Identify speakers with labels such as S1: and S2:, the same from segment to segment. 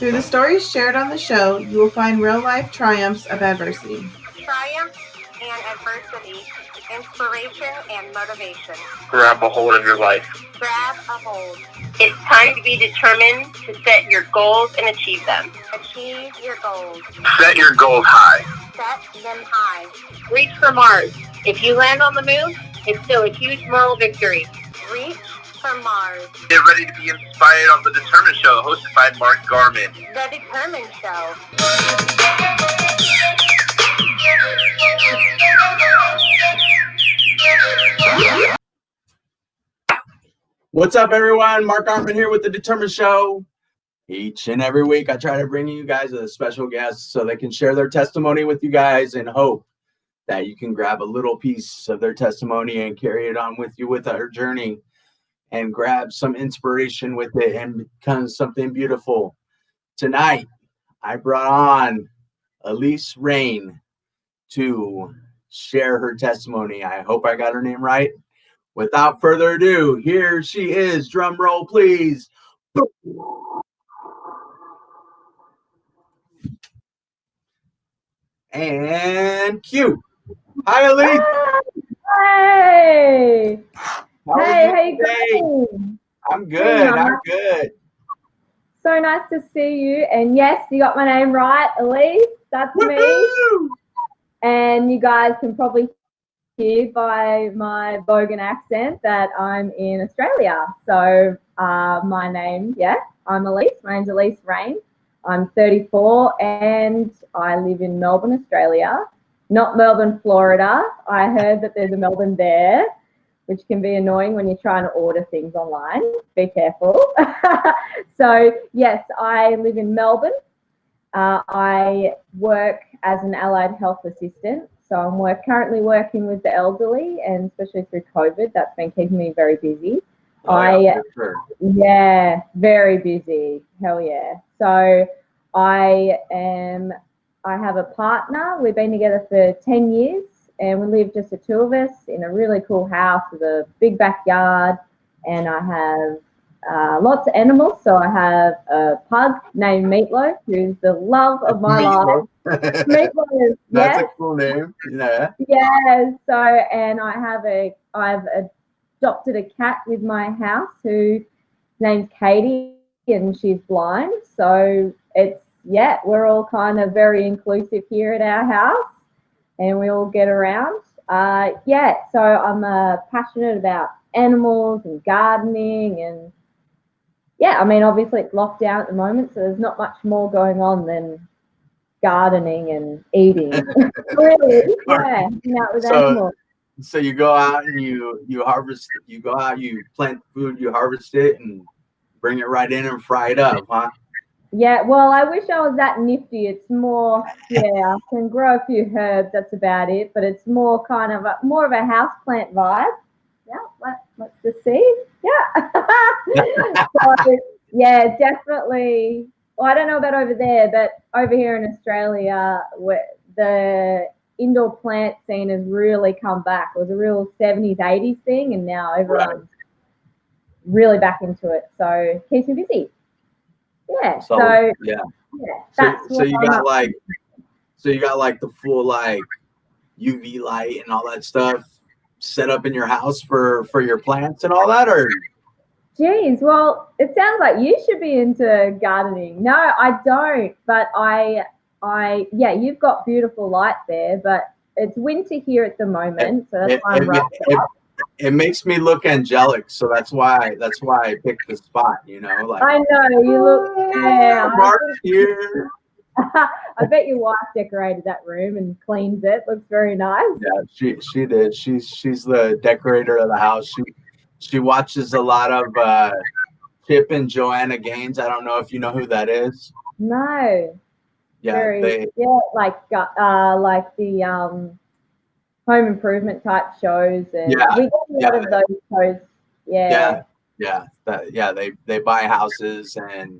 S1: Through the stories shared on the show, you will find real-life triumphs of adversity.
S2: Triumph and adversity, inspiration and motivation.
S3: Grab a hold of your life.
S2: Grab a hold.
S4: It's time to be determined to set your goals and achieve them.
S2: Achieve your goals.
S3: Set your goals high.
S2: Set them high.
S4: Reach for Mars. If you land on the moon, it's still a huge moral victory.
S2: Reach for Mars.
S3: Get ready to be inspired on The Determined Show, hosted by Mark Garman.
S2: The Determined Show.
S5: What's up, everyone? Mark Garman here with The Determined Show. Each and every week, I try to bring you guys a special guest so they can share their testimony with you guys and hope that you can grab a little piece of their testimony and carry it on with you with our journey and grab some inspiration with it and become something beautiful. Tonight, I brought on Alyce Rain to share her testimony. I hope I got her name right. Without further ado, here she is. Drum roll, please. And cue. Hi, Alyce.
S6: Hey.
S5: How
S6: you doing?
S5: I'm good. I'm good.
S6: So nice to see you. And yes, you got my name right, Alyce. That's me. And you guys can probably hear by my Bogan accent that I'm in Australia. So my name, I'm Alyce. My name's Alyce Rain. I'm 34 and I live in Melbourne, Australia. Not Melbourne, Florida. I heard that there's a Melbourne there, which can be annoying when you're trying to order things online. Be careful. So yes, I live in Melbourne. I work as an allied health assistant. So I'm currently working with the elderly, and especially through COVID, that's been keeping me very busy. Yeah, very busy. Hell yeah. So I have a partner. We've been together for 10 years and we live just the two of us in a really cool house with a big backyard, and I have lots of animals. So I have a pug named Meatloaf, who's the love of my life. Meatloaf.
S5: That's a cool name. Yeah.
S6: Yeah. So, and I've adopted a cat with my house whose name's Katie, and she's blind. So we're all kind of very inclusive here at our house, and we all get around. So I'm passionate about animals and gardening, and obviously it's locked down at the moment, so there's not much more going on than gardening and eating. Really, yeah. With animals.
S5: So you go out and you harvest. You go out, you plant food, you harvest it, and bring it right in and fry it up, huh?
S6: Yeah, well, I wish I was that nifty. It's more, I can grow a few herbs. That's about it. But it's more kind of more of a houseplant vibe. Yeah, let's just see. Yeah. So, yeah, definitely. Well, I don't know about over there, but over here in Australia, the indoor plant scene has really come back. It was a real 70s, 80s thing, and now everyone's really back into it. So it keeps me busy. Yeah. So you got like the full like UV light and all that stuff set up in your house for your plants and all that, or? Geez, well, it sounds like you should be into gardening. No, I don't, but you've got beautiful light there, but it's winter here at the moment, so that's why I'm
S5: it makes me look angelic, so that's why I picked the spot, like
S6: I know you look
S5: Mark here.
S6: I bet your wife decorated that room and cleans it. Looks very nice.
S5: Yeah, she did. She's the decorator of the house. She watches a lot of Chip and Joanna Gaines. I don't know if you know who that is.
S6: No.
S5: Yeah,
S6: like the home improvement type shows, and we get a lot of those shows.
S5: They buy houses and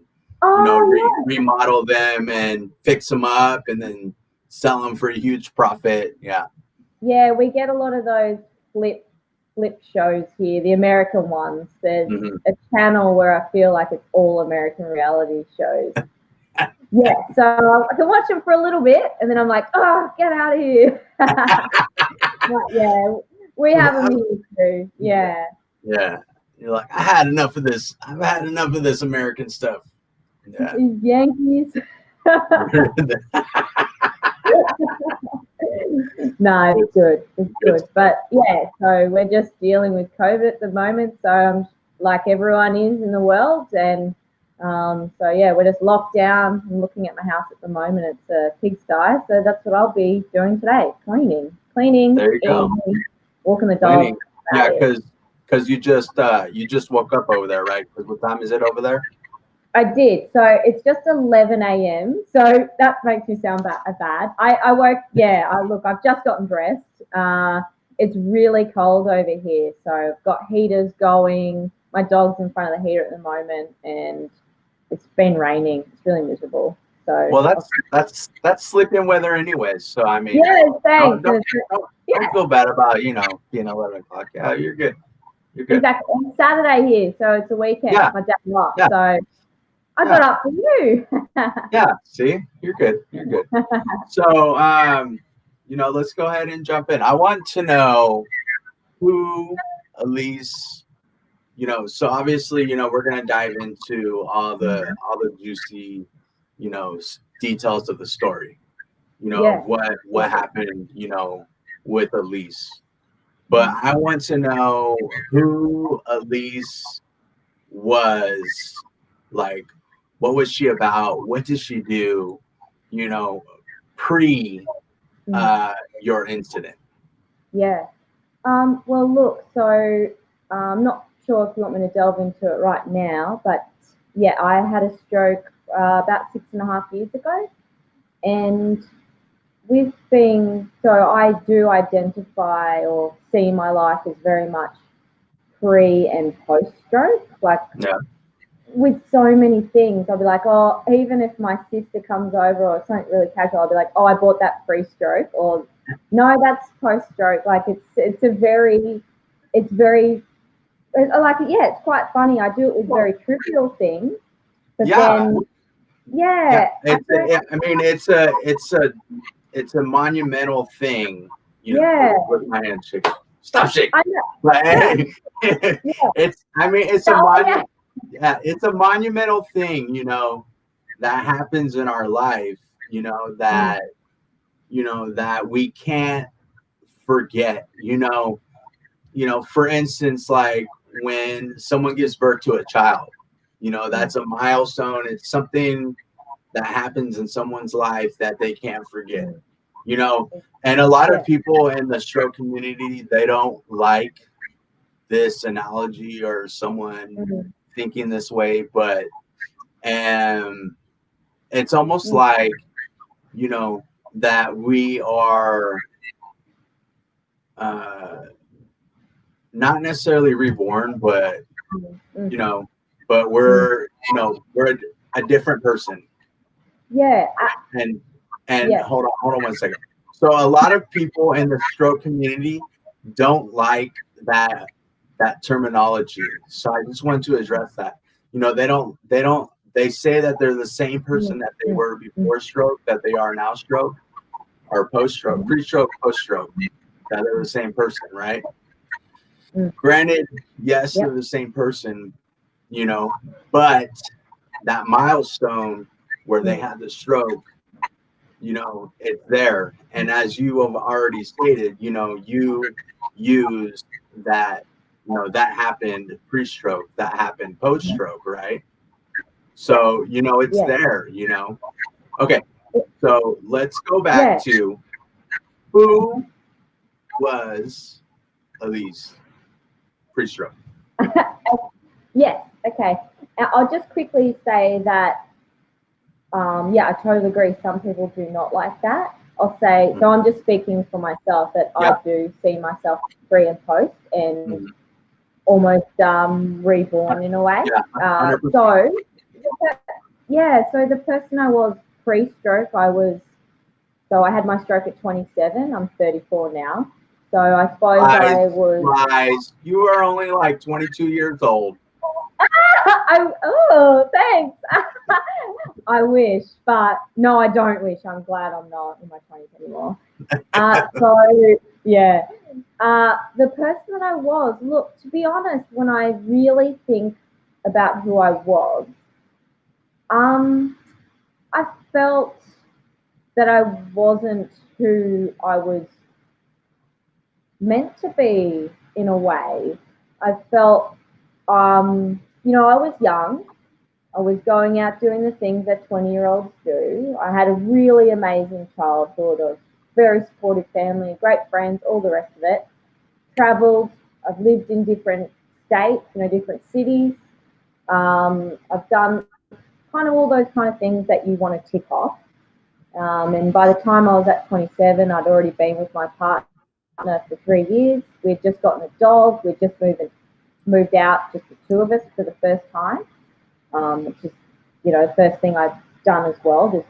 S5: remodel them and fix them up and then sell them for a huge profit.
S6: Yeah, we get a lot of those flip shows here, the American ones. There's a channel where I feel like it's all American reality shows. Yeah, so I can watch them for a little bit, and then I'm like, oh, get out of here. But yeah, we have them here too. Yeah.
S5: Yeah. You're like, I had enough of this. I've had enough of this American stuff. Yeah.
S6: These Yankees. No, it's good. It's good. But yeah, so we're just dealing with COVID at the moment. So I'm like everyone is in the world. And so yeah, we're just locked down. I'm looking at my house at the moment. It's a pigsty. So that's what I'll be doing today. Cleaning.
S5: There you go.
S6: Walking the dog.
S5: Cleaning. Yeah, because you just woke up over there, right? Because what time is it over there?
S6: I did. So it's just 11 a.m. So that makes me sound bad. I woke, I've just gotten dressed. It's really cold over here. So I've got heaters going. My dog's in front of the heater at the moment, and it's been raining. It's really miserable. So
S5: well, that's sleeping weather anyways. So I mean,
S6: yeah, thanks.
S5: Don't feel bad about being 11 o'clock. Yeah, you're good. You're good.
S6: Exactly. It's Saturday here, so it's a weekend.
S5: Yeah.
S6: My dad's off.
S5: Yeah.
S6: So I got up for you.
S5: Yeah, see, you're good. You're good. So, let's go ahead and jump in. I want to know who Alyce, so obviously, we're going to dive into all the juicy, details of the story, what happened, with Alyce. But I want to know who Alyce was, like, what was she about? What did she do, pre your incident?
S6: Yeah. Well, look, so I'm not sure if you want me to delve into it right now, but yeah, I had a stroke about 6.5 years ago. And so I do identify or see my life as very much pre and post stroke. Like, with so many things, I'll be like, oh, even if my sister comes over or something really casual, I'll be like, oh, I bought that pre-stroke, or no, that's post-stroke. Like it's quite funny. I do it with very trivial things, but then
S5: it's a monumental thing. With my hand shaking. Stop shaking. It's a monumental thing, that happens in our life, that we can't forget, for instance, like when someone gives birth to a child, that's a milestone. It's something that happens in someone's life that they can't forget, and a lot of people in the stroke community, they don't like this analogy or someone thinking this way, but it's almost like that we are not necessarily reborn, but but we're we're a different person. Hold on 1 second. So a lot of people in the stroke community don't like that terminology. So I just wanted to address that. They say that they're the same person that they were before stroke, that they are now stroke, or post-stroke, pre-stroke, post-stroke, that they're the same person, right? Granted, yes, they're the same person, but that milestone where they had the stroke, it's there. And as you have already stated, you use that, that happened pre-stroke, that happened post-stroke, right? So, it's there, Okay, so let's go back to who was Alyce pre-stroke?
S6: Yes, okay. I'll just quickly say that, I totally agree. Some people do not like that. I'll say, so I'm just speaking for myself, that I do see myself pre and post and almost reborn in a way. So the person I was pre-stroke, I had my stroke at 27. I'm 34 now. So I suppose I was...
S5: Lies. You are only like 22 years old.
S6: Oh, thanks. I wish, but no, I don't wish. I'm glad I'm not in my 20s anymore. Yeah. The person that I was, look, to be honest, when I really think about who I was, I felt that I wasn't who I was meant to be in a way. I felt, I was young. I was going out doing the things that 20-year-olds do. I had a really amazing childhood, a very supportive family, great friends, all the rest of it. Traveled. I've lived in different states, different cities. I've done kind of all those kind of things that you want to tick off. And by the time I was at 27, I'd already been with my partner for 3 years. We'd just gotten a dog. We'd just moved out, just the two of us for the first time, which is, the first thing I've done as well, just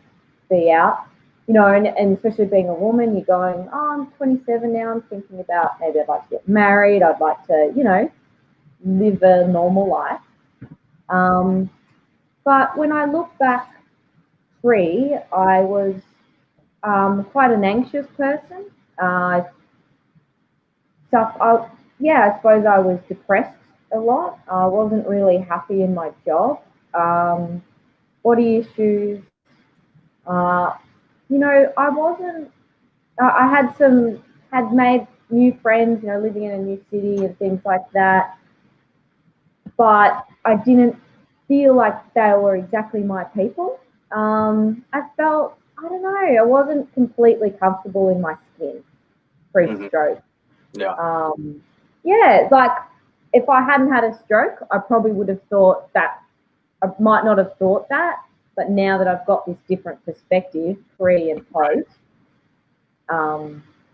S6: be out. And especially being a woman, you're going, I'm 27 now, I'm thinking about maybe I'd like to get married, I'd like to, live a normal life. But when I look back I was quite an anxious person. I suppose I was depressed a lot. I wasn't really happy in my job. Body issues. I wasn't. I had made new friends. Living in a new city and things like that. But I didn't feel like they were exactly my people. I felt, I don't know, I wasn't completely comfortable in my skin pre-stroke.
S5: Yeah.
S6: Like if I hadn't had a stroke, I probably would have thought that, I might not have thought that, but now that I've got this different perspective, pre and post,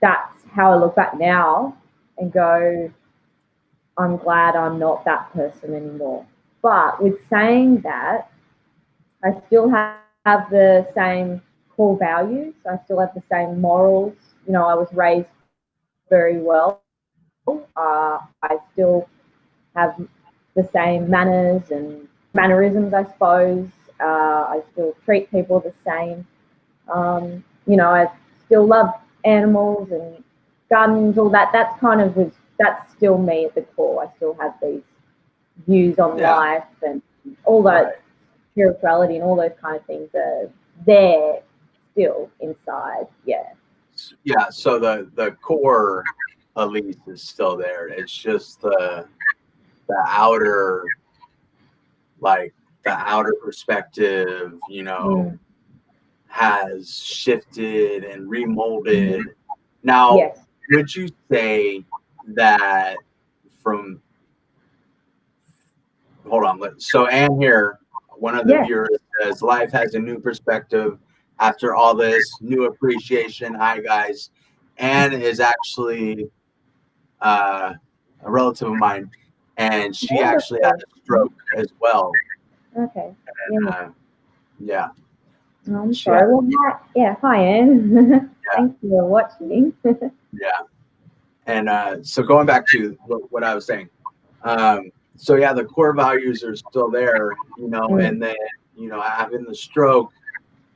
S6: that's how I look back now and go, I'm glad I'm not that person anymore. But with saying that, I still have the same core values. I still have the same morals. I was raised very well. I still have the same manners and mannerisms, I suppose. I still treat people the same. I still love animals and gardens, all that. That's still me at the core. I still have these views on life and all that spirituality and all those kind of things are there still inside. Yeah.
S5: Yeah. So the core Alyce is still there. It's just the outer, like the outer perspective, has shifted and remolded. Now,
S6: Yes.
S5: would you say that hold on, so Anne here, one of the viewers says, life has a new perspective after all this new appreciation. Hi, guys. Anne is actually a relative of mine, and she actually had a stroke as well.
S6: Okay.
S5: Yeah.
S6: I'm sorry. Well, hi, Anne. Thanks for watching.
S5: Yeah. And so going back to what I was saying, so yeah, the core values are still there, and then, having the stroke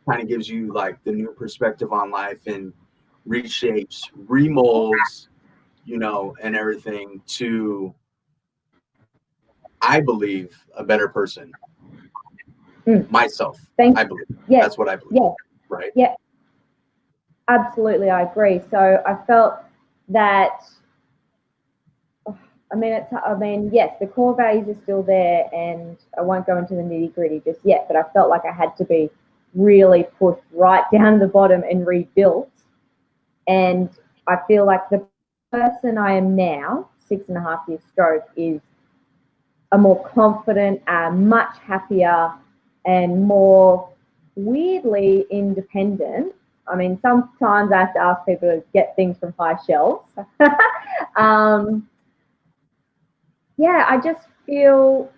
S5: kind of gives you like the new perspective on life and reshapes, remolds, and everything to, I believe, a better person. Myself. I believe.
S6: Yes.
S5: That's what I believe.
S6: Yeah.
S5: Right.
S6: Yeah. Absolutely, I agree. So I felt that, yes, the core values are still there, and I won't go into the nitty-gritty just yet, but I felt like I had to be really pushed right down to the bottom and rebuilt. And I feel like the person I am now, 6.5 years stroke, is a more confident, much happier, and more weirdly independent. I mean, sometimes I have to ask people to get things from high shelves. I just feel,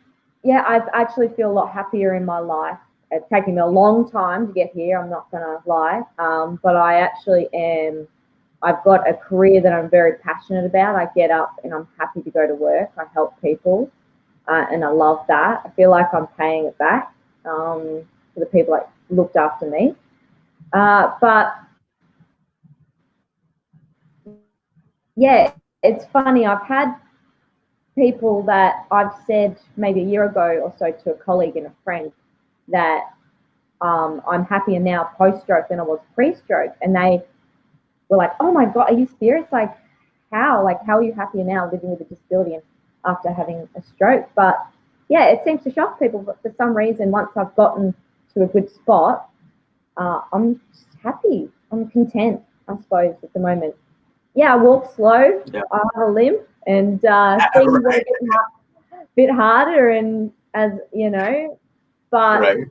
S6: I actually feel a lot happier in my life. It's taken me a long time to get here, I'm not going to lie. But I actually am, I've got a career that I'm very passionate about. I get up and I'm happy to go to work. I help people, and I love that. I feel like I'm paying it back for the people looked after me. But yeah, it's funny. I've had people that I've said maybe a year ago or so to a colleague and a friend that I'm happier now post-stroke than I was pre-stroke, and they were like, "Oh my God, are you serious? Like, how? Like, how are you happier now living with a disability and after having a stroke?" But yeah, it seems to shock people. But for some reason, once I've gotten to a good spot, I'm just happy. I'm content, I suppose, at the moment. Yeah, I walk slow.
S5: Yeah.
S6: I have a limp, and things are a bit harder, and as you know, but
S5: Right.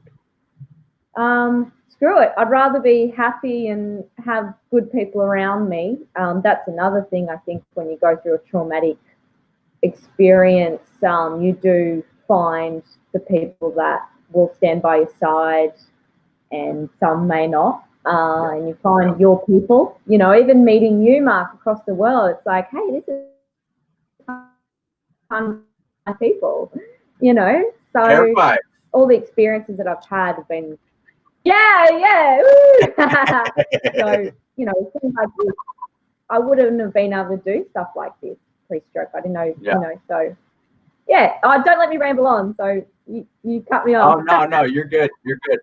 S6: screw it. I'd rather be happy and have good people around me. That's another thing I think when you go through a traumatic experience, you do find the people that will stand by your side, and some may not. And you find your people, you know, even meeting you, Mark, across the world, it's like, hey, this is kind of my people, you know. So
S5: Terrified.
S6: all the experiences that I've had have been, yeah, woo! So, you know, things like this, I wouldn't have been able to do stuff like this pre-stroke. I didn't know, you know, so yeah. Don't let me ramble on. So you cut me off.
S5: Oh no, you're good. You're good.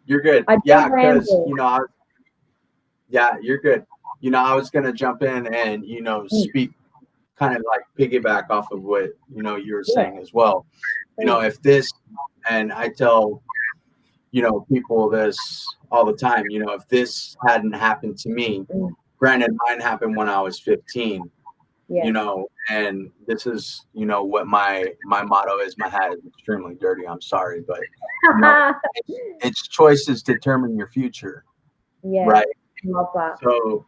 S5: You're good.
S6: I
S5: Yeah,
S6: do
S5: because
S6: ramble.
S5: yeah, you're good. I was gonna jump in and speak, kind of like piggyback off of what you were saying as well. If this, and I tell people this all the time. If this hadn't happened to me, granted, mine happened when I was 15. And this is what my motto is. My hat is extremely dirty. I'm sorry, but it's choices determine your future.
S6: Yeah,
S5: right.
S6: love that.
S5: So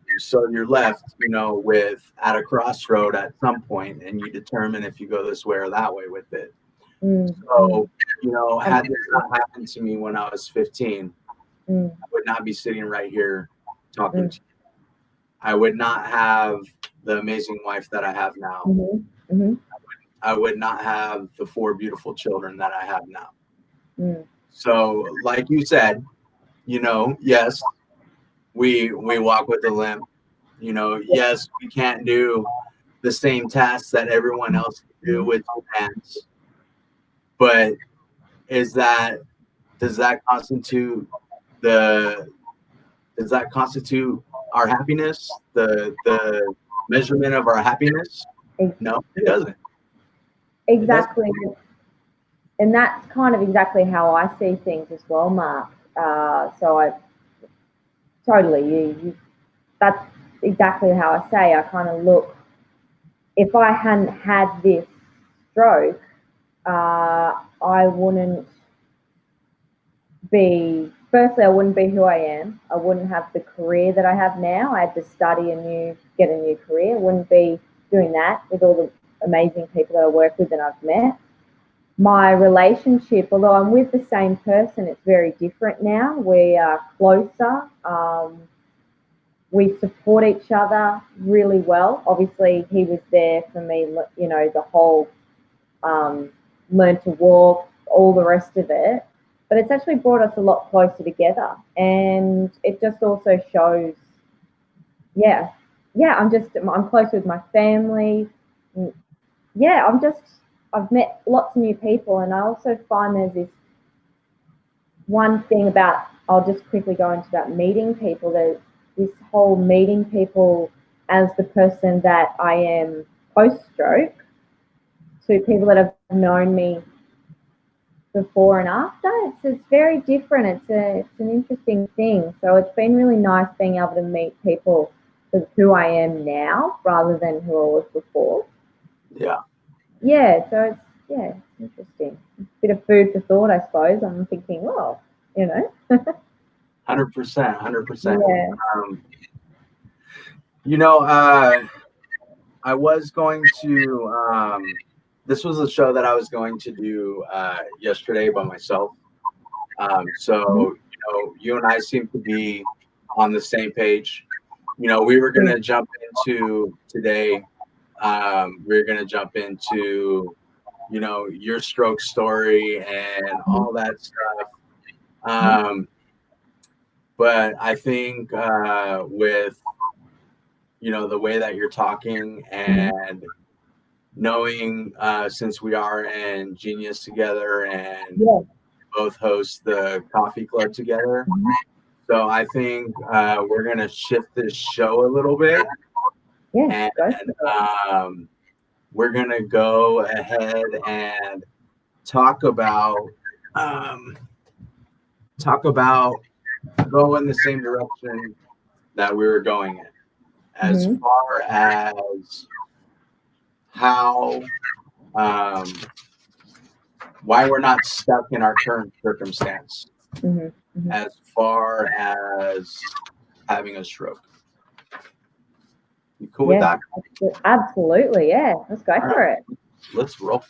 S5: you're left with at a crossroad at some point, and you determine if you go this way or that way with it. So had this not happened to me when I was 15, I would not be sitting right here talking to you. I would not have the amazing wife that I have now. I would not have the 4 beautiful children that I have now. So, like you said, yes, we walk with a limp. Yes, we can't do the same tasks that everyone else can do with 2 hands. But does that constitute our happiness? The measurement of our happiness? No, it doesn't.
S6: Exactly. And that's kind of exactly how I see things as well, Mark. So I totally, that's exactly how I say. I kind of look, if I hadn't had this stroke, I wouldn't be, firstly, I wouldn't be who I am. I wouldn't have the career that I have now. I had to study get a new career. I wouldn't be doing that with all the amazing people that I work with and I've met. My relationship, although I'm with the same person, it's very different now. We are closer. We support each other really well. Obviously, he was there for me, the whole learn to walk, all the rest of it. But it's actually brought us a lot closer together. And it just also shows, I'm close with my family. Yeah, I've met lots of new people, and I also find there's this one thing about, I'll just quickly go into that meeting people. There's this whole meeting people as the person that I am post-stroke to people that have known me before and after. It's very different. It's an interesting thing. So it's been really nice being able to meet people for who I am now rather than who I was before.
S5: Yeah.
S6: Yeah, so it's interesting. A bit of food for thought, I suppose. I'm thinking, 100%.
S5: 100%.
S6: Yeah.
S5: I was going to. This was a show that I was going to do yesterday by myself. So you and I seem to be on the same page. We were going to jump into today. We're going to jump into your stroke story and all that stuff. But I think with, you know, the way that you're talking and knowing, since we are in Genius together and both host the coffee club together, so I think we're going to shift this show a little bit.
S6: Yeah.
S5: And we're going to go ahead and talk about go in the same direction that we were going in, as far as how why we're not stuck in our current circumstance, as far as having a stroke. You cool with that?
S6: Absolutely, yeah. Let's go for it.
S5: Let's roll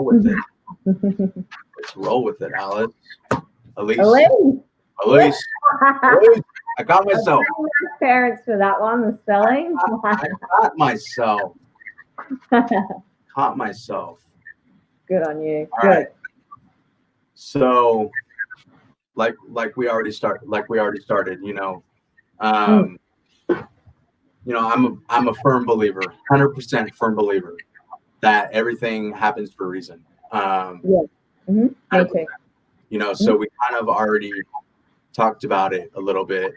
S5: with it. Let's roll with it, Alyce. Alyce. I got myself.
S6: Parents for that one, the spelling.
S5: I caught myself.
S6: Good on you.
S5: All right. So, like we already started. You know, you know, I'm a firm believer, 100% firm believer, that everything happens for a reason.
S6: Me too.
S5: You know, so we kind of already talked about it a little bit.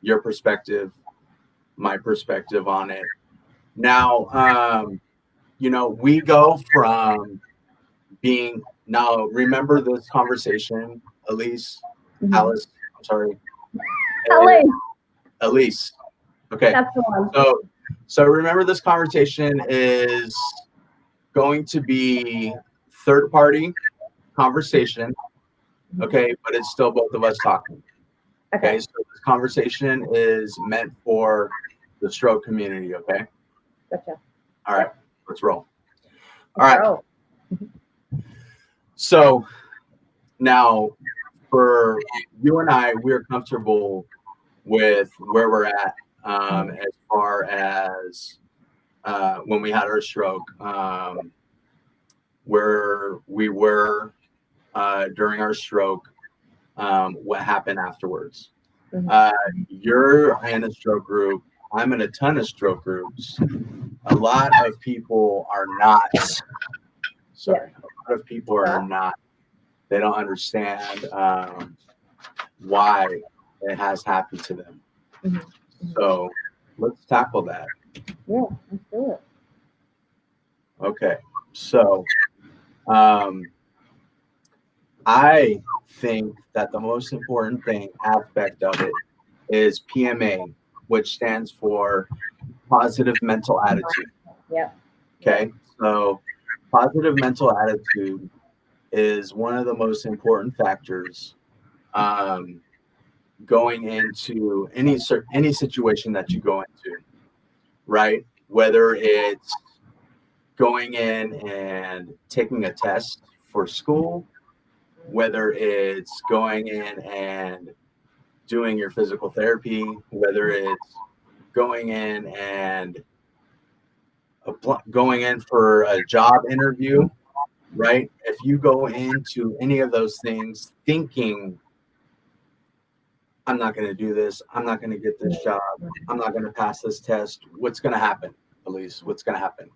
S5: Your perspective, my perspective on it. Now, you know, we go from being, now remember this conversation, Alyce, Alyce, I'm sorry. Alyce. Okay.
S6: That's the one.
S5: So remember, this conversation is going to be third party conversation. Okay, but it's still both of us talking. Okay, so this conversation is meant for the stroke community. Okay.
S6: Gotcha.
S5: All right, let's roll. All right. So now, for you and I, we're comfortable with where we're at, as far as when we had our stroke, where we were during our stroke, what happened afterwards. You're in a stroke group. I'm in a ton of stroke groups. A lot of people are not. Sorry, a lot of people are not. They don't understand why it has happened to them. So let's tackle that.
S6: Yeah, let's do it.
S5: Okay, so I think that the most important aspect of it is PMA, which stands for Positive Mental Attitude.
S6: Yep.
S5: Okay, so positive mental attitude is one of the most important factors going into any situation that you go into, right? Whether it's going in and taking a test for school, whether it's going in and doing your physical therapy, whether it's going in and going in for a job interview, right? If you go into any of those things thinking, I'm not going to do this, I'm not going to get this job, I'm not going to pass this test, what's going to happen, Alyce? What's going to happen?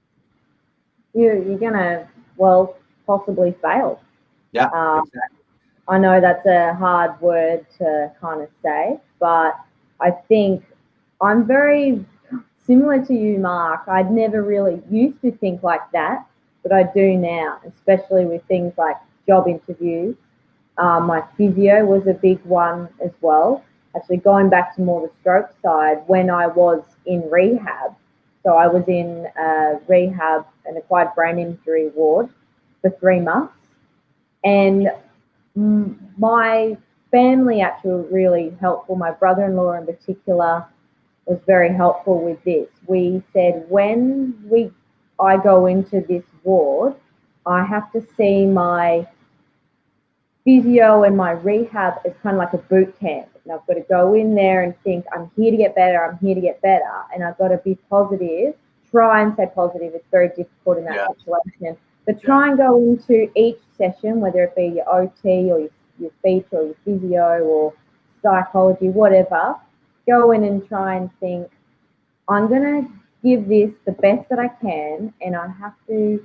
S6: You're going to, possibly fail.
S5: Yeah, exactly.
S6: I know that's a hard word to kind of say, but I think I'm very similar to you, Mark. I'd never really used to think like that, but I do now, especially with things like job interviews. My physio was a big one as well. Actually, going back to more the stroke side, when I was in rehab, so I was in rehab, an acquired brain injury ward for 3 months. And my family actually were really helpful. My brother-in-law in particular was very helpful with this. We said, when I go into this ward, I have to see my physio and my rehab as kind of like a boot camp. And I've got to go in there and think, I'm here to get better, I'm here to get better. And I've got to be positive, try and stay positive. It's very difficult in that situation. But try and go into each session, whether it be your OT or your speech or your physio or psychology, whatever, go in and try and think, I'm going to give this the best that I can, and I have to,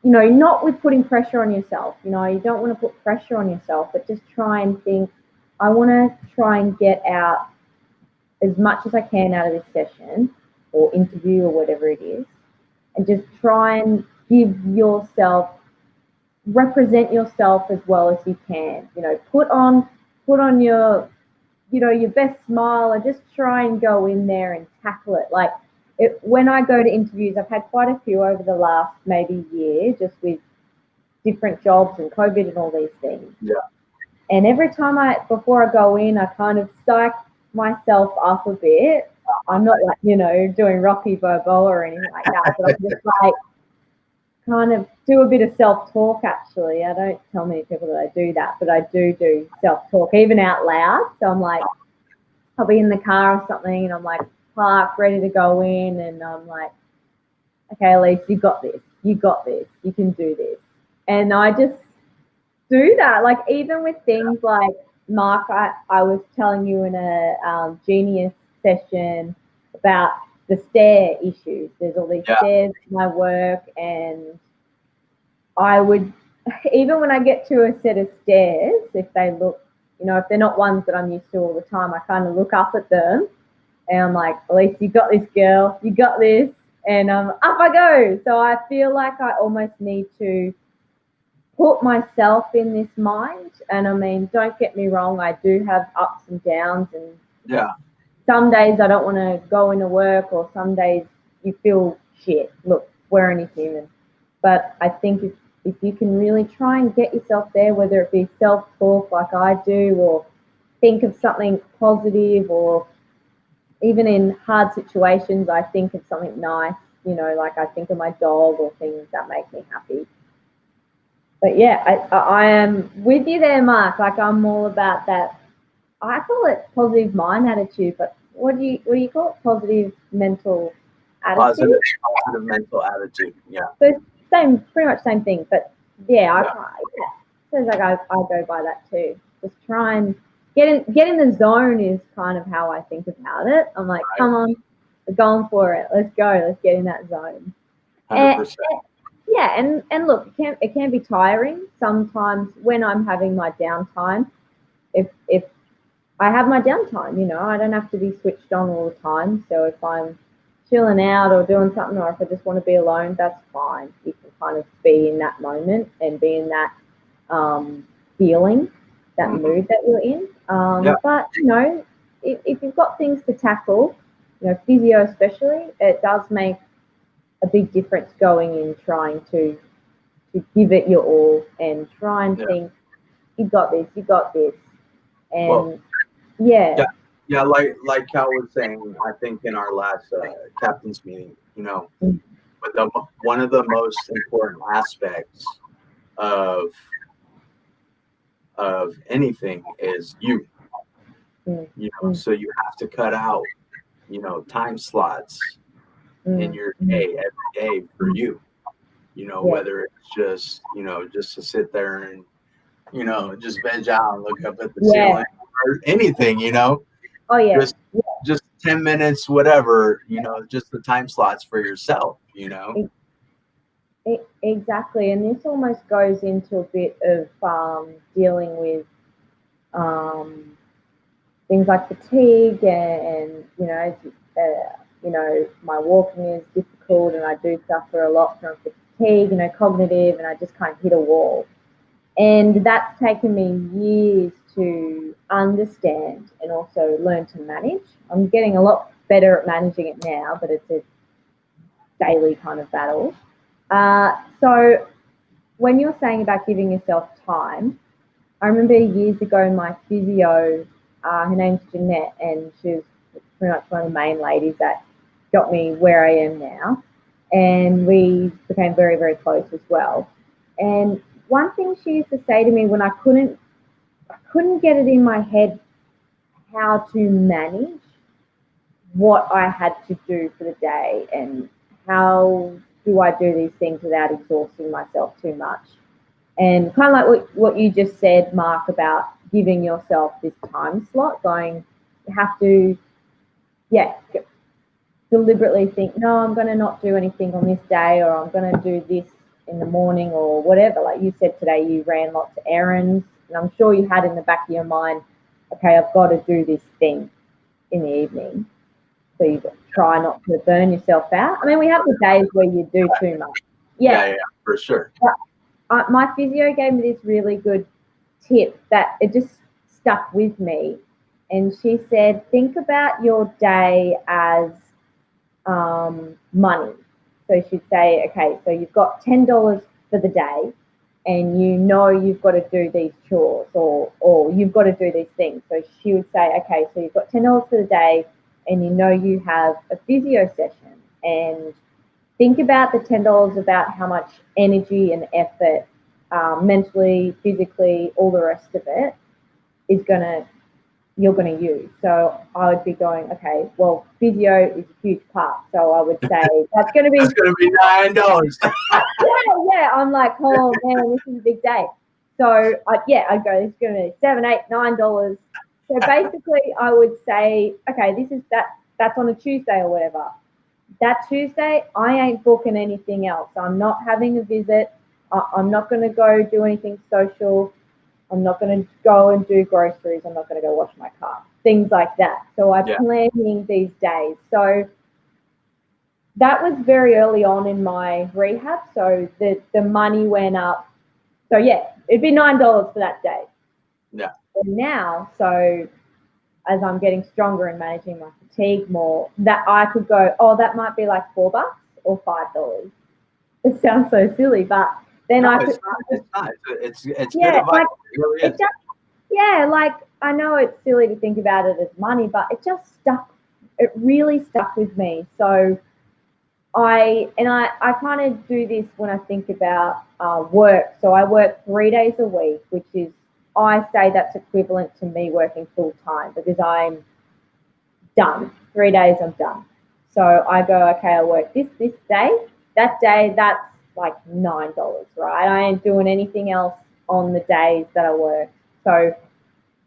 S6: not with putting pressure on yourself. You don't want to put pressure on yourself, but just try and think, I want to try and get out as much as I can out of this session or interview or whatever it is, and just try and represent yourself as well as you can. Put on your, your best smile, and just try and go in there and tackle it. Like when I go to interviews, I've had quite a few over the last maybe year, just with different jobs and COVID and all these things.
S5: Yeah.
S6: And every time before I go in, I kind of psych myself up a bit. I'm not like, doing Rocky Balboa or anything like that, but I'm just like kind of do a bit of self-talk actually. I don't tell many people that I do that, but I do self-talk, even out loud. So I'm like, I'll be in the car or something and I'm like parked, ready to go in, and I'm like, okay, Alyce, you got this, you can do this. And I just do that. Like even with things like, Mark, I was telling you in a genyus session about the stair issues. There's all these stairs in my work, and I would, even when I get to a set of stairs, if they look, if they're not ones that I'm used to all the time, I kind of look up at them and I'm like, Alyce, you got this, girl, you got this. And up I go. So I feel like I almost need to put myself in this mind. And I mean, don't get me wrong, I do have ups and downs, and some days I don't want to go into work, or some days you feel shit. Look, we're only human. But I think if you can really try and get yourself there, whether it be self-talk like I do, or think of something positive, or even in hard situations, I think of something nice, like I think of my dog or things that make me happy. But yeah, I am with you there, Mark. Like I'm all about that. I call it positive mind attitude, but what do you call it? Positive mental attitude.
S5: Positive mental attitude. Yeah.
S6: So pretty much same thing. But yeah, so like I go by that too. Just try and get in the zone is kind of how I think about it. I'm like, come on, we're going for it. Let's go. Let's get in that zone.
S5: 100%.
S6: Yeah, and look, it can be tiring sometimes when I'm having my downtime. If I have my downtime, I don't have to be switched on all the time. So if I'm chilling out or doing something, or if I just want to be alone, that's fine. You can kind of be in that moment and be in that feeling, that mood that you're in. But if you've got things to tackle, physio especially, it does make a big difference going in trying to give it your all and try and think, you got this, and
S5: like Cal was saying, I think in our last captain's meeting, but one of the most important aspects of anything is you. So you have to cut out time slots in your day every day for you, whether it's just just to sit there and just veg out and look up at the ceiling or anything, just 10 minutes, whatever, just the time slots for yourself,
S6: Exactly. And this almost goes into a bit of dealing with things like fatigue and my walking is difficult and I do suffer a lot from fatigue, cognitive, and I just kind of hit a wall. And that's taken me years to understand and also learn to manage. I'm getting a lot better at managing it now, but it's a daily kind of battle. So when you're saying about giving yourself time, I remember years ago my physio, her name's Jeanette, and she was pretty much one of the main ladies that got me where I am now. And we became very, very close as well. And one thing she used to say to me when I couldn't get it in my head how to manage what I had to do for the day and how do I do these things without exhausting myself too much. And kind of like what you just said, Mark, about giving yourself this time slot, going, you have to, deliberately think, no, I'm going to not do anything on this day, or I'm going to do this in the morning, or whatever. Like you said today, you ran lots of errands, and I'm sure you had in the back of your mind, okay, I've got to do this thing in the evening. So you try not to burn yourself out. I mean, we have the days where you do too much.
S5: Yeah, for sure.
S6: But, my physio gave me this really good tip that it just stuck with me. And she said, think about your day as money. So she'd say, okay, so you've got $10 for the day, and you know you've got to do these chores, or you've got to do these things. So she would say, okay, so you've got $10 for the day, and you know you have a physio session, and think about the $10 about how much energy and effort, mentally, physically, all the rest of it you're going to use. So I would be going, okay, well, physio is a huge part. So I would say that's going to be
S5: $9.
S6: yeah. I'm like, oh man, this is a big day. So I'd go, this is going to be $7, $8, $9. So basically, I would say, okay, that's on a Tuesday or whatever. That Tuesday, I ain't booking anything else. I'm not having a visit. I'm not going to go do anything social. I'm not going to go and do groceries. I'm not going to go wash my car. Things like that. So I'm planning these days. So that was very early on in my rehab. So the money went up. So it'd be $9 for that day.
S5: Yeah.
S6: And now, so as I'm getting stronger and managing my fatigue more, that I could go, oh, that might be like $4 or $5. It sounds so silly, but then
S5: no,
S6: I could.
S5: It's not. It's good advice.
S6: Like,
S5: it really is.
S6: Like I know it's silly to think about it as money, but it just stuck. It really stuck with me. So I kind of do this when I think about work. So I work 3 days a week, which is, I say that's equivalent to me working full time, because I'm done. 3 days, I'm done. So I go, okay, I work this day. That day, that's like $9, right? I ain't doing anything else on the days that I work. So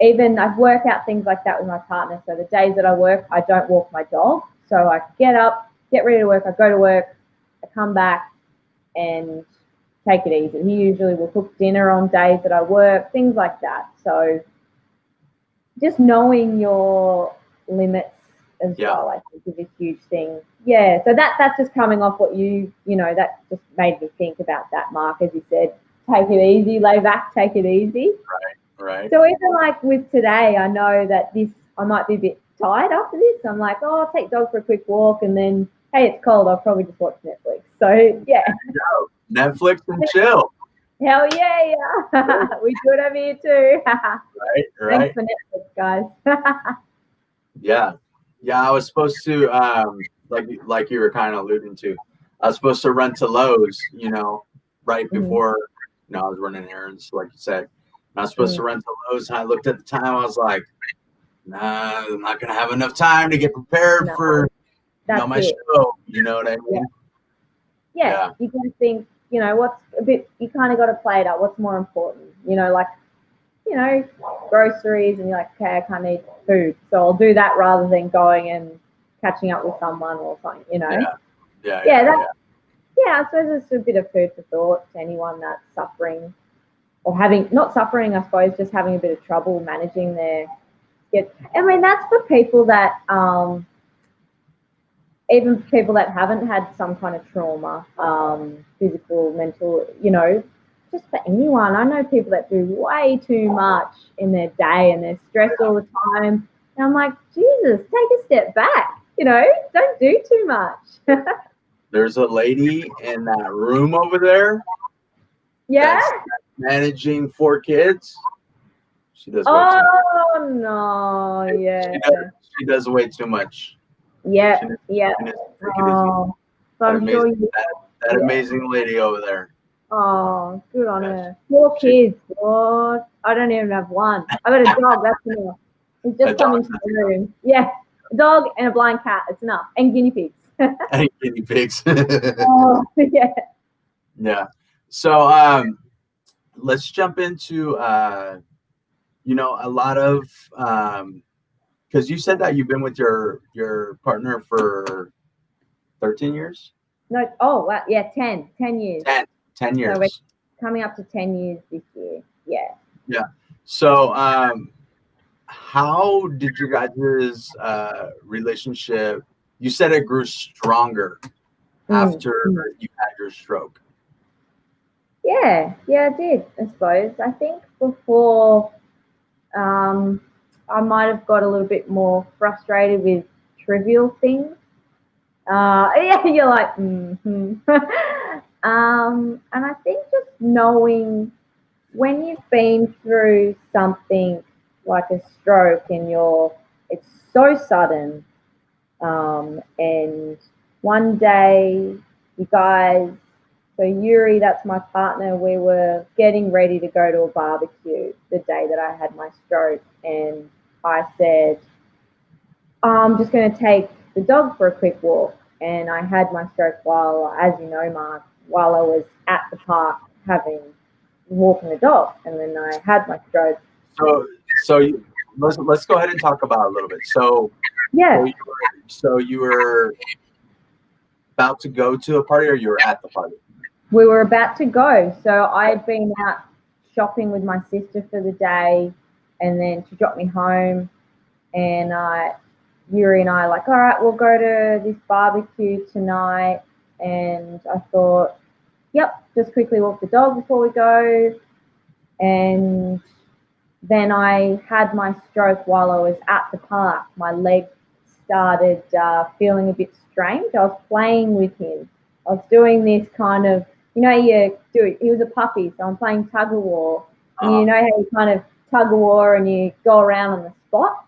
S6: even I work out things like that with my partner. So the days that I work, I don't walk my dog. So I get up, get ready to work. I go to work, I come back and take it easy. He usually will cook dinner on days that I work, things like that. So just knowing your limits as well, I think, is a huge thing. Yeah, so that's just coming off what that just made me think about that, Mark, as you said, take it easy, lay back, take it easy.
S5: Right.
S6: So even like with today, I know that I might be a bit tired after this. I'm like, oh, I'll take dog for a quick walk, and then, hey, it's cold, I'll probably just watch Netflix. So yeah.
S5: Netflix and chill.
S6: Hell yeah. We do it over here too.
S5: Right.
S6: Thanks for Netflix, guys.
S5: Yeah, I was supposed to, like you were kind of alluding to, I was supposed to run to Lowe's, right before, I was running errands, like you said. And I was supposed to run to Lowe's, and I looked at the time, I was like, nah, I'm not going to have enough time to get prepared for, my show. You know what I mean?
S6: Yeah. You can think, you kind of got to play it up. What's more important? Groceries, and you're like, okay, I can't eat food, so I'll do that rather than going and catching up with someone or something, I suppose it's a bit of food for thought to anyone that's suffering, or not suffering, I suppose, just having a bit of trouble managing I mean, that's for people that even people that haven't had some kind of trauma, physical, mental, just for anyone. I know people that do way too much in their day, and they're stressed all the time. And I'm like, Jesus, take a step back. Don't do too much.
S5: There's a lady in that room over there.
S6: Yeah.
S5: That's managing 4 kids. She does.
S6: Oh no! Yeah.
S5: She does way too much.
S6: Yeah.
S5: Oh,
S6: I'm sure
S5: that amazing lady over there.
S6: Oh, good on her. 4 kids. Lord, I don't even have one. I got a dog. That's enough. He's just come into the room. Yeah, a dog and a blind cat. It's enough. And guinea pigs.
S5: And guinea pigs.
S6: Oh, yeah.
S5: Yeah. So let's jump into you know, a lot of because you said that you've been with your partner for 13 years?
S6: No, oh, wow, yeah, 10 years.
S5: 10
S6: So we're
S5: years.
S6: coming up to 10 years this year. Yeah.
S5: Yeah. So, how did your guys' relationship? You said it grew stronger after you had your stroke.
S6: Yeah, I did, I suppose. I think before I might have got a little bit more frustrated with trivial things. Yeah, you're like, mm-hmm. And I think just knowing when you've been through something like a stroke and it's so sudden, and one day you guys, so Yuri, that's my partner, we were getting ready to go to a barbecue the day that I had my stroke, and I said, I'm just going to take the dog for a quick walk. And I had my stroke while, as you know, Mark, while I was at the park walking the dog, and then I had my stroke.
S5: Let's go ahead and talk about it a little bit.
S6: Yeah.
S5: So you were about to go to a party, or you were at the party?
S6: We were about to go. So I had been out shopping with my sister for the day, and then she dropped me home, and Yuri and I like, all right, we'll go to this barbecue tonight. And I thought, yep, just quickly walk the dog before we go. And then I had my stroke while I was at the park. My leg started feeling a bit strange. I was playing with him. I was doing this kind of, you know, he was a puppy, so I'm playing tug of war. And you know how you kind of tug of war and you go around on the spot?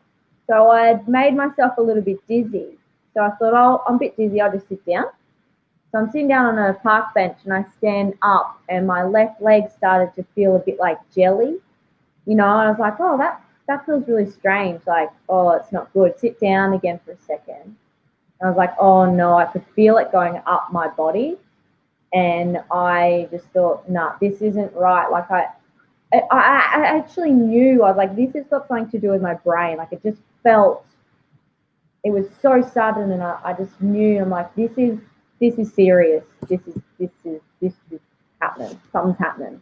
S6: So I had made myself a little bit dizzy. So I thought, oh, I'm a bit dizzy, I'll just sit down. So I'm sitting down on a park bench and I stand up and my left leg started to feel a bit like jelly, you know, and I was like, oh, that feels really strange. Like, oh, it's not good. Sit down again for a second. And I was like, oh no, I could feel it going up my body. And I just thought, nah, this isn't right. Like I actually knew, I was like, this has got something to do with my brain. Like it just felt, it was so sudden, and I just knew. I'm like, this is serious. This is happening. Something's happening.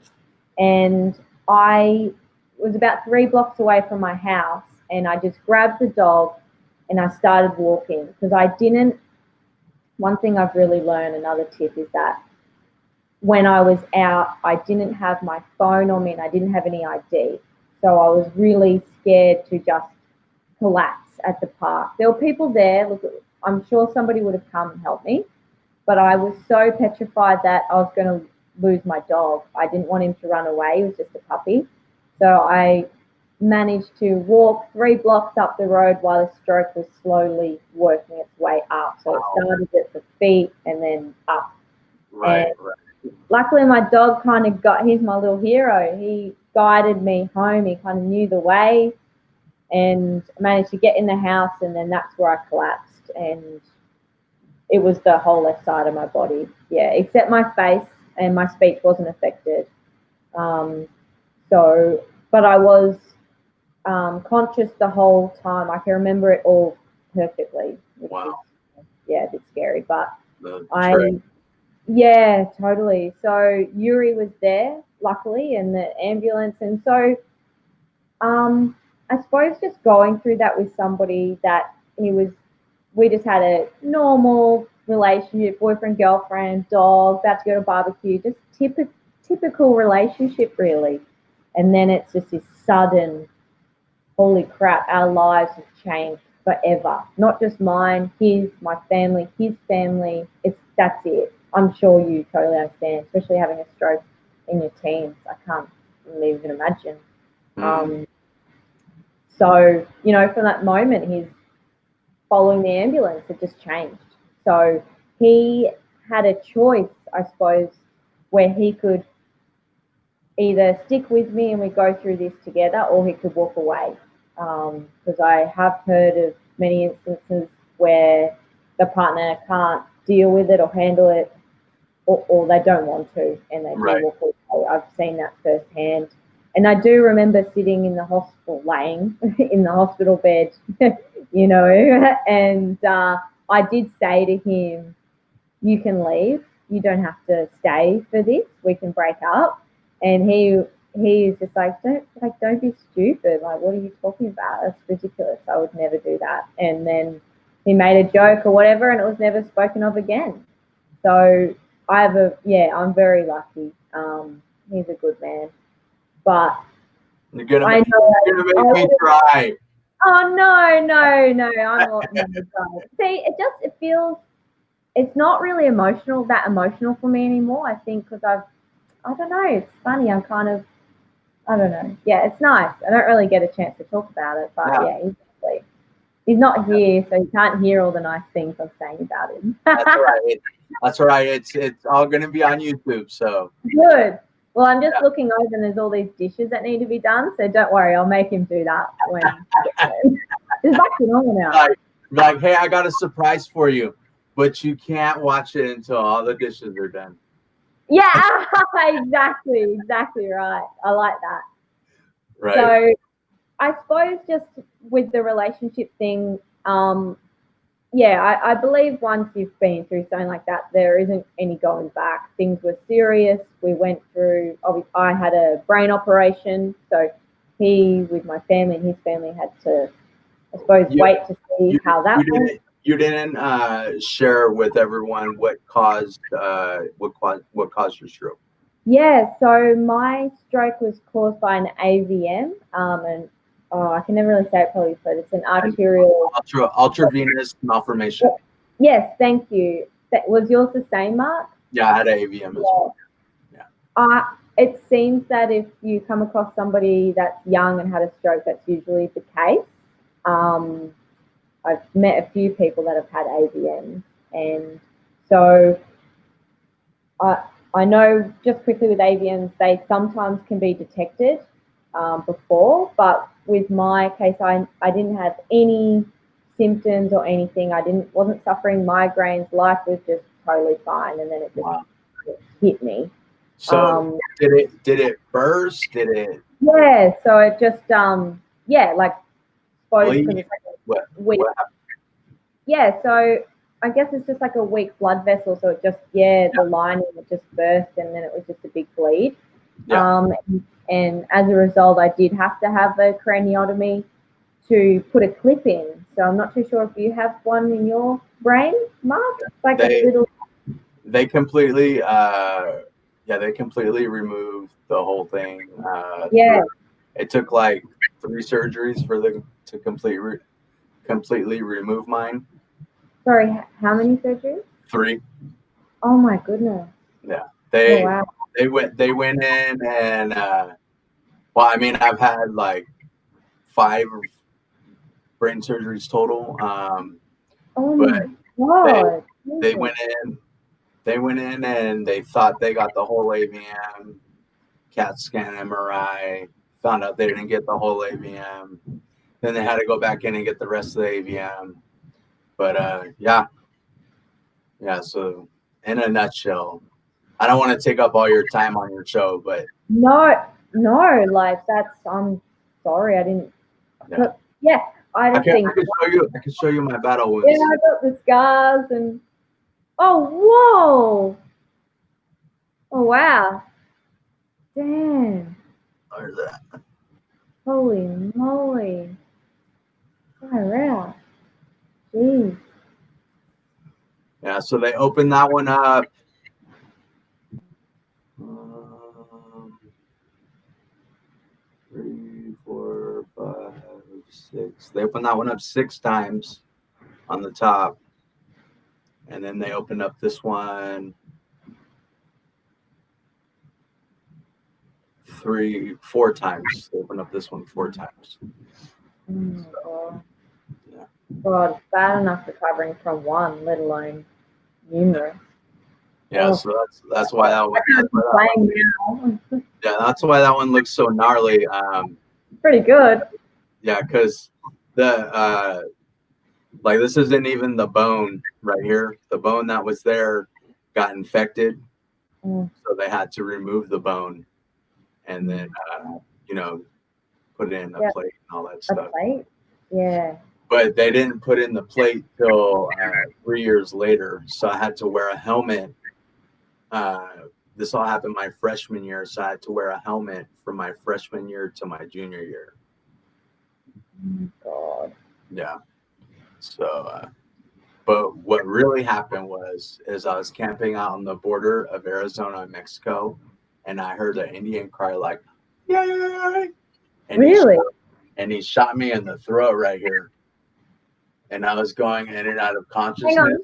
S6: And I was about 3 blocks away from my house, and I just grabbed the dog and I started walking because I didn't. One thing I've really learned, another tip, is that when I was out, I didn't have my phone on me and I didn't have any ID. So I was really scared to just collapse at the park. There were people there. Look, I'm sure somebody would have come and helped me, but I was so petrified that I was going to lose my dog. I didn't want him to run away. He was just a puppy. So I managed to walk 3 blocks up the road while the stroke was slowly working its way up. So it started at the feet and then up.
S5: Right.
S6: Luckily, my dog kind of he's my little hero. He guided me home. He kind of knew the way and managed to get in the house, and then that's where I collapsed. And it was the whole left side of my body. Yeah, except my face, and my speech wasn't affected. But I was conscious the whole time. I can remember it all perfectly.
S5: Wow.
S6: Yeah, a bit scary, but
S5: Trip.
S6: Yeah, totally. So Yuri was there, luckily, and the ambulance. And so I suppose just going through that with somebody that we just had a normal relationship, boyfriend, girlfriend, dog, about to go to barbecue, just typical relationship, really. And then it's just this sudden, holy crap, our lives have changed forever. Not just mine, my family, his family. That's it. I'm sure you totally understand, especially having a stroke in your teens. I can't even imagine. So, you know, from that moment, he's following the ambulance. It just changed. So he had a choice, I suppose, where he could either stick with me and we go through this together, or he could walk away. Because I have heard of many instances where the partner can't deal with it or handle it, or they don't want to, and they do walk away. I've seen that firsthand. And I do remember sitting in the hospital, laying in the hospital bed, you know, and I did say to him, you can leave. You don't have to stay for this. We can break up. And he's just like, don't be stupid. Like, what are you talking about? That's ridiculous. I would never do that. And then he made a joke or whatever, and it was never spoken of again. So I'm very lucky. He's a good man. But
S5: You're gonna
S6: I
S5: make,
S6: know.
S5: you're gonna make me cry.
S6: Oh no, I'm not. No, God. See, it feels. It's not really that emotional for me anymore. I think because I don't know. It's funny. I'm kind of. I don't know. Yeah, it's nice. I don't really get a chance to talk about it, but he's not here, so you can't hear all the nice things I'm saying about him.
S5: That's right. That's right. It's all gonna be on YouTube. So
S6: Good. Well, I'm just looking over, and there's all these dishes that need to be done. So don't worry, I'll make him do that when. It's back to normal now.
S5: Like, hey, I got a surprise for you, but you can't watch it until all the dishes are done.
S6: Yeah, exactly right. I like that.
S5: Right.
S6: So I suppose just with the relationship thing, I believe once you've been through something like that, there isn't any going back. Things were serious. We went through, I had a brain operation, so he, with my family and his family, had to, I suppose, wait to see how that went.
S5: You didn't share with everyone what caused your stroke. Yeah,
S6: so my stroke was caused by an AVM, and I can never really say it probably, but it's an arterial
S5: ultravenous malformation.
S6: Yes, thank you. Was yours the same, Mark?
S5: Yeah, I had an AVM as well. Yeah.
S6: It seems that if you come across somebody that's young and had a stroke, that's usually the case. I've met a few people that have had AVMs, and so I know just quickly with AVMs, they sometimes can be detected before, but with my case, I didn't have any symptoms or anything. Wasn't suffering migraines. Life was just totally fine, and then it just hit me.
S5: So did it burst? Did it?
S6: Yeah. So it just like
S5: Bleed?
S6: it's like weak. Yeah. So I guess it's just like a weak blood vessel. So it just the lining would just burst, and then it was just a big bleed.
S5: Yeah.
S6: And as a result, I did have to have a craniotomy to put a clip in. So I'm not too sure if you have one in your brain, Mark. It's like a little.
S5: They completely, they completely removed the whole thing. It took like 3 surgeries for them to completely remove mine.
S6: Sorry, how many surgeries?
S5: 3.
S6: Oh my goodness.
S5: Yeah,
S6: wow.
S5: They went in and I mean, I've had like 5 brain surgeries total.
S6: Oh my God.
S5: They went in and they thought they got the whole AVM, CAT scan, MRI, found out they didn't get the whole AVM. Then they had to go back in and get the rest of the AVM. But so in a nutshell, I don't want to take up all your time on your show, but
S6: no, like I'm sorry, I didn't. Yeah, I think
S5: I can show you my battle wounds.
S6: Yeah, I got the scars and whoa, oh wow, damn.
S5: Where's that?
S6: Holy moly! Wow, jeez.
S5: Yeah, so they opened that one up. 3, 4, 5, 6. They opened that one up 6 times on the top, and then they opened up this one 3, 4 times. They opened up this one 4 times.
S6: God. Yeah. God, it's bad enough recovering from one, let alone numerous.
S5: Yeah, so that's why that one. That's why that one looks so gnarly.
S6: Pretty good.
S5: Yeah, because the this isn't even the bone right here. The bone that was there got infected, so they had to remove the bone, and then put in a
S6: Yep.
S5: plate and all that
S6: A
S5: stuff.
S6: plate? Yeah.
S5: But they didn't put in the plate till 3 years later. So I had to wear a helmet. This all happened my freshman year. So I had to wear a helmet from my freshman year to my junior year.
S6: Oh, God.
S5: Yeah. So, but what really happened is I was camping out on the border of Arizona and Mexico, and I heard an Indian cry like, "Yay!" And
S6: Really?
S5: he shot me in the throat right here. And I was going in and out of consciousness.
S6: Hang on.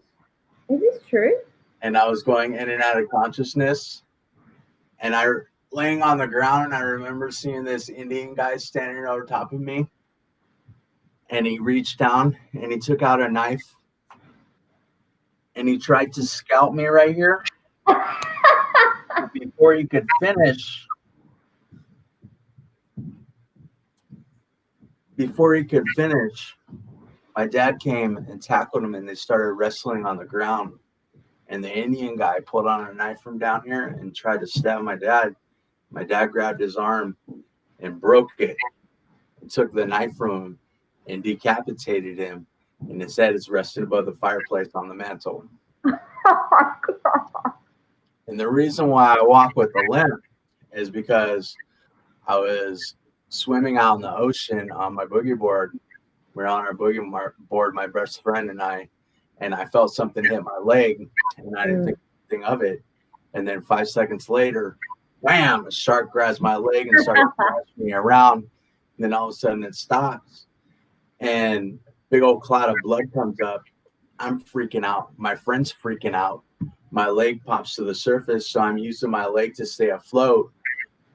S6: Is this true?
S5: And I was going in and out of consciousness. And I laying on the ground, and I remember seeing this Indian guy standing over top of me. And he reached down and he took out a knife and he tried to scalp me right here. Before he could finish, my dad came and tackled him, and they started wrestling on the ground. And the Indian guy pulled on a knife from down here and tried to stab my dad. My dad grabbed his arm and broke it and took the knife from him and decapitated him. And his head is rested above the fireplace on the mantle. And the reason why I walk with a limp is because I was swimming out in the ocean on my boogie board. We're on our boogie board, my best friend and I felt something hit my leg, and I didn't think anything of it. And then 5 seconds later, wham, a shark grabs my leg and started thrashing me around. And then all of a sudden it stops, and big old cloud of blood comes up. I'm freaking out. My friend's freaking out. My leg pops to the surface, so I'm using my leg to stay afloat.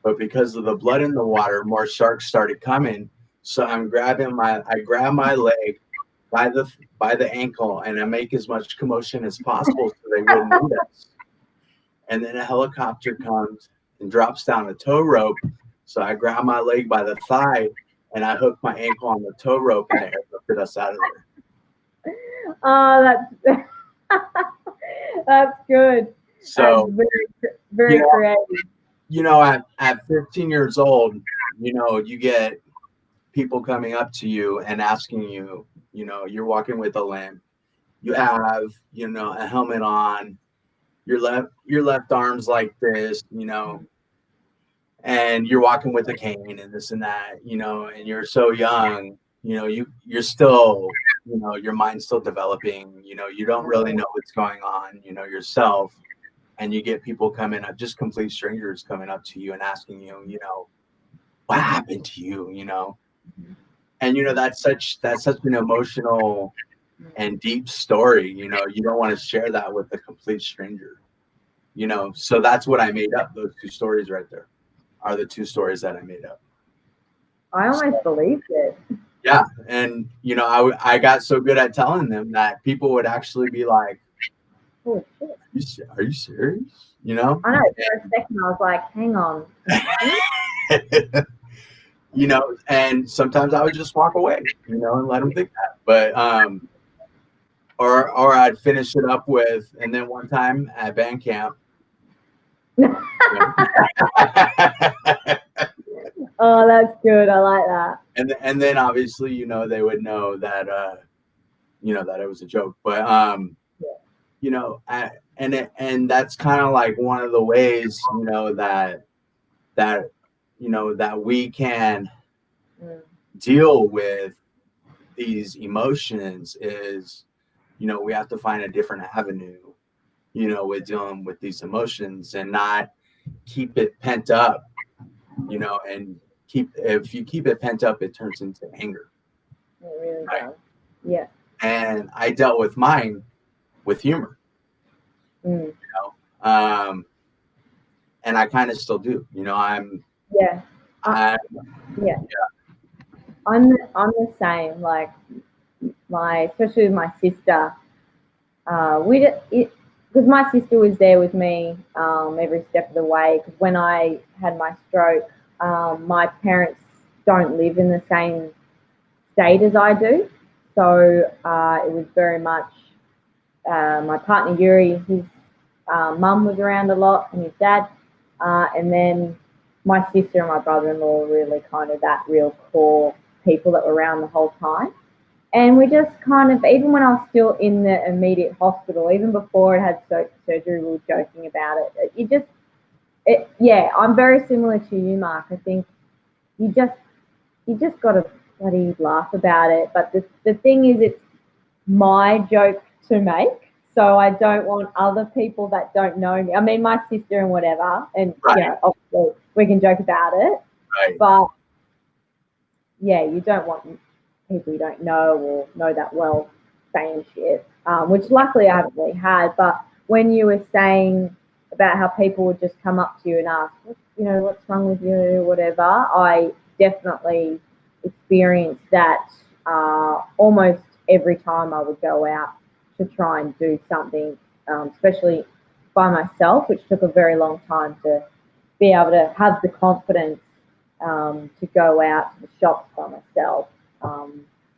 S5: But because of the blood in the water, more sharks started coming. So I grab my leg by the ankle, and I make as much commotion as possible so they wouldn't need us. And then a helicopter comes and drops down a tow rope. So I grab my leg by the thigh and I hook my ankle on the tow rope, and they lifted us out of there.
S6: Oh, that's good.
S5: So
S6: That's very creative.
S5: At 15 years old, you get people coming up to you and asking you, you're walking with a limp, you have, a helmet on, your left arm's like this, and you're walking with a cane and this and that, and you're so young, you're still, your mind's still developing, you don't really know what's going on, yourself. And you get people coming up, just complete strangers coming up to you and asking you, what happened to you, And that's such an emotional and deep story. You don't want to share that with a complete stranger. So that's what I made up. Those two stories right there are the two stories that I made up.
S6: I almost believed it.
S5: Yeah, and I got so good at telling them that people would actually be like,
S6: Oh, shit.
S5: Are you serious?
S6: I know. For a second, I was like, hang on.
S5: And sometimes I would just walk away, and let them think that. But or I'd finish it up with, and then one time at band camp.
S6: Oh, that's good. I like that.
S5: And then obviously, they would know that that it was a joke. But and that's kind of like one of the ways, that we can deal with these emotions is, we have to find a different avenue, with dealing with these emotions and not keep it pent up, and if you keep it pent up, it turns into anger.
S6: It really does. Yeah.
S5: And I dealt with mine with humor. And I kind of still do. I'm
S6: the same. Like especially with my sister. Because my sister was there with me every step of the way. Because when I had my stroke, my parents don't live in the same state as I do, so it was very much my partner Yuri. His mum was around a lot, and his dad, and then my sister and my brother-in-law were really kind of that real core people that were around the whole time. And we just kind of, even when I was still in the immediate hospital, even before I had surgery, we were joking about it. Yeah, I'm very similar to you, Mark. I think you just got to bloody laugh about it. But the thing is, it's my joke to make. So I don't want other people that don't know me. I mean, my sister and whatever, and obviously we can joke about it.
S5: Right.
S6: But yeah, you don't want people you don't know or know that well saying shit, which luckily I haven't really had. But when you were saying about how people would just come up to you and ask, what's wrong with you, whatever, I definitely experienced that almost every time I would go out to try and do something, especially by myself, which took a very long time to be able to have the confidence to go out to the shops by myself,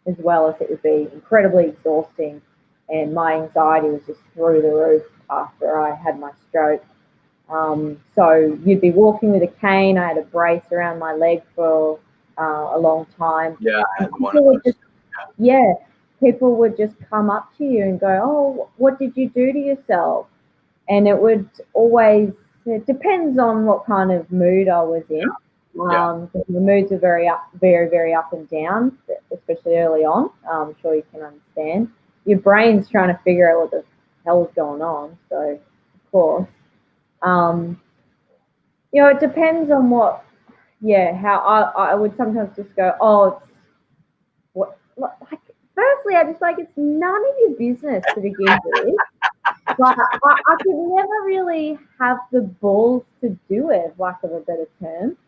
S6: as well as it would be incredibly exhausting. And my anxiety was just through the roof after I had my stroke. So you'd be walking with a cane. I had a brace around my leg for a long time.
S5: Yeah, I had one
S6: People
S5: of
S6: would
S5: those.
S6: just, people would just come up to you and go, "Oh, what did you do to yourself?" And it would always, it depends on what kind of mood I was in. The moods are very, very up and down, especially early on. I'm sure you can understand. Your brain's trying to figure out what the hell's going on. So, of course, it depends on how I would sometimes just go, oh, firstly, I just it's none of your business to begin with. But I could never really have the balls to do it, lack of a better term.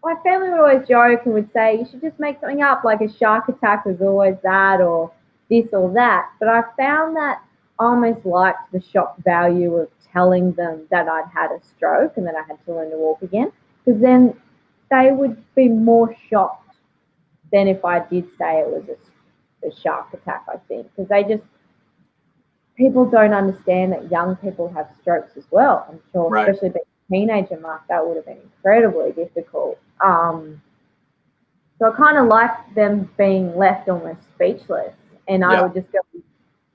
S6: My family would always joke and would say, you should just make something up, like a shark attack was always that, or this or that. But I found that I almost liked the shock value of telling them that I'd had a stroke and that I had to learn to walk again, because then they would be more shocked than if I did say it was a shark attack, I think, because people don't understand that young people have strokes as well. I'm sure, especially being a teenager, Mark, that would have been incredibly difficult. So I kind of liked them being left almost speechless, and I would just go,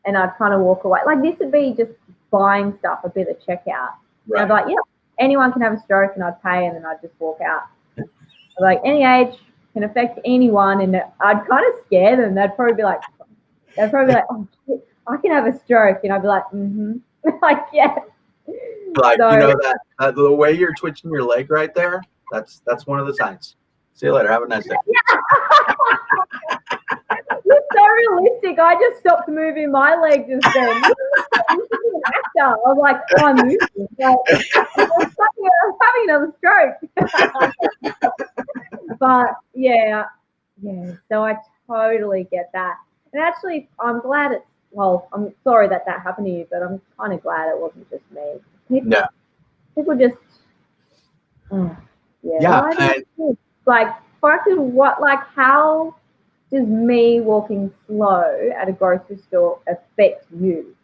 S6: and I'd kind of walk away. Like this would be just buying stuff, a bit of checkout. Right. I'd be like, anyone can have a stroke, and I'd pay, and then I'd just walk out. Like any age can affect anyone, and I'd kind of scare them. They'd probably be like, oh shit, I can have a stroke, and I'd be like, like yeah.
S5: Like so, that the way you're twitching your leg right there, that's one of the signs. See you later. Have a nice day.
S6: You're so realistic. I just stopped moving my leg just then. I was like, oh, I'm moving. Like, I was having another stroke. But yeah. So I totally get that. And actually, I'm glad I'm sorry that happened to you, but I'm kind of glad it wasn't just me. People just, how does me walking slow at a grocery store affect you?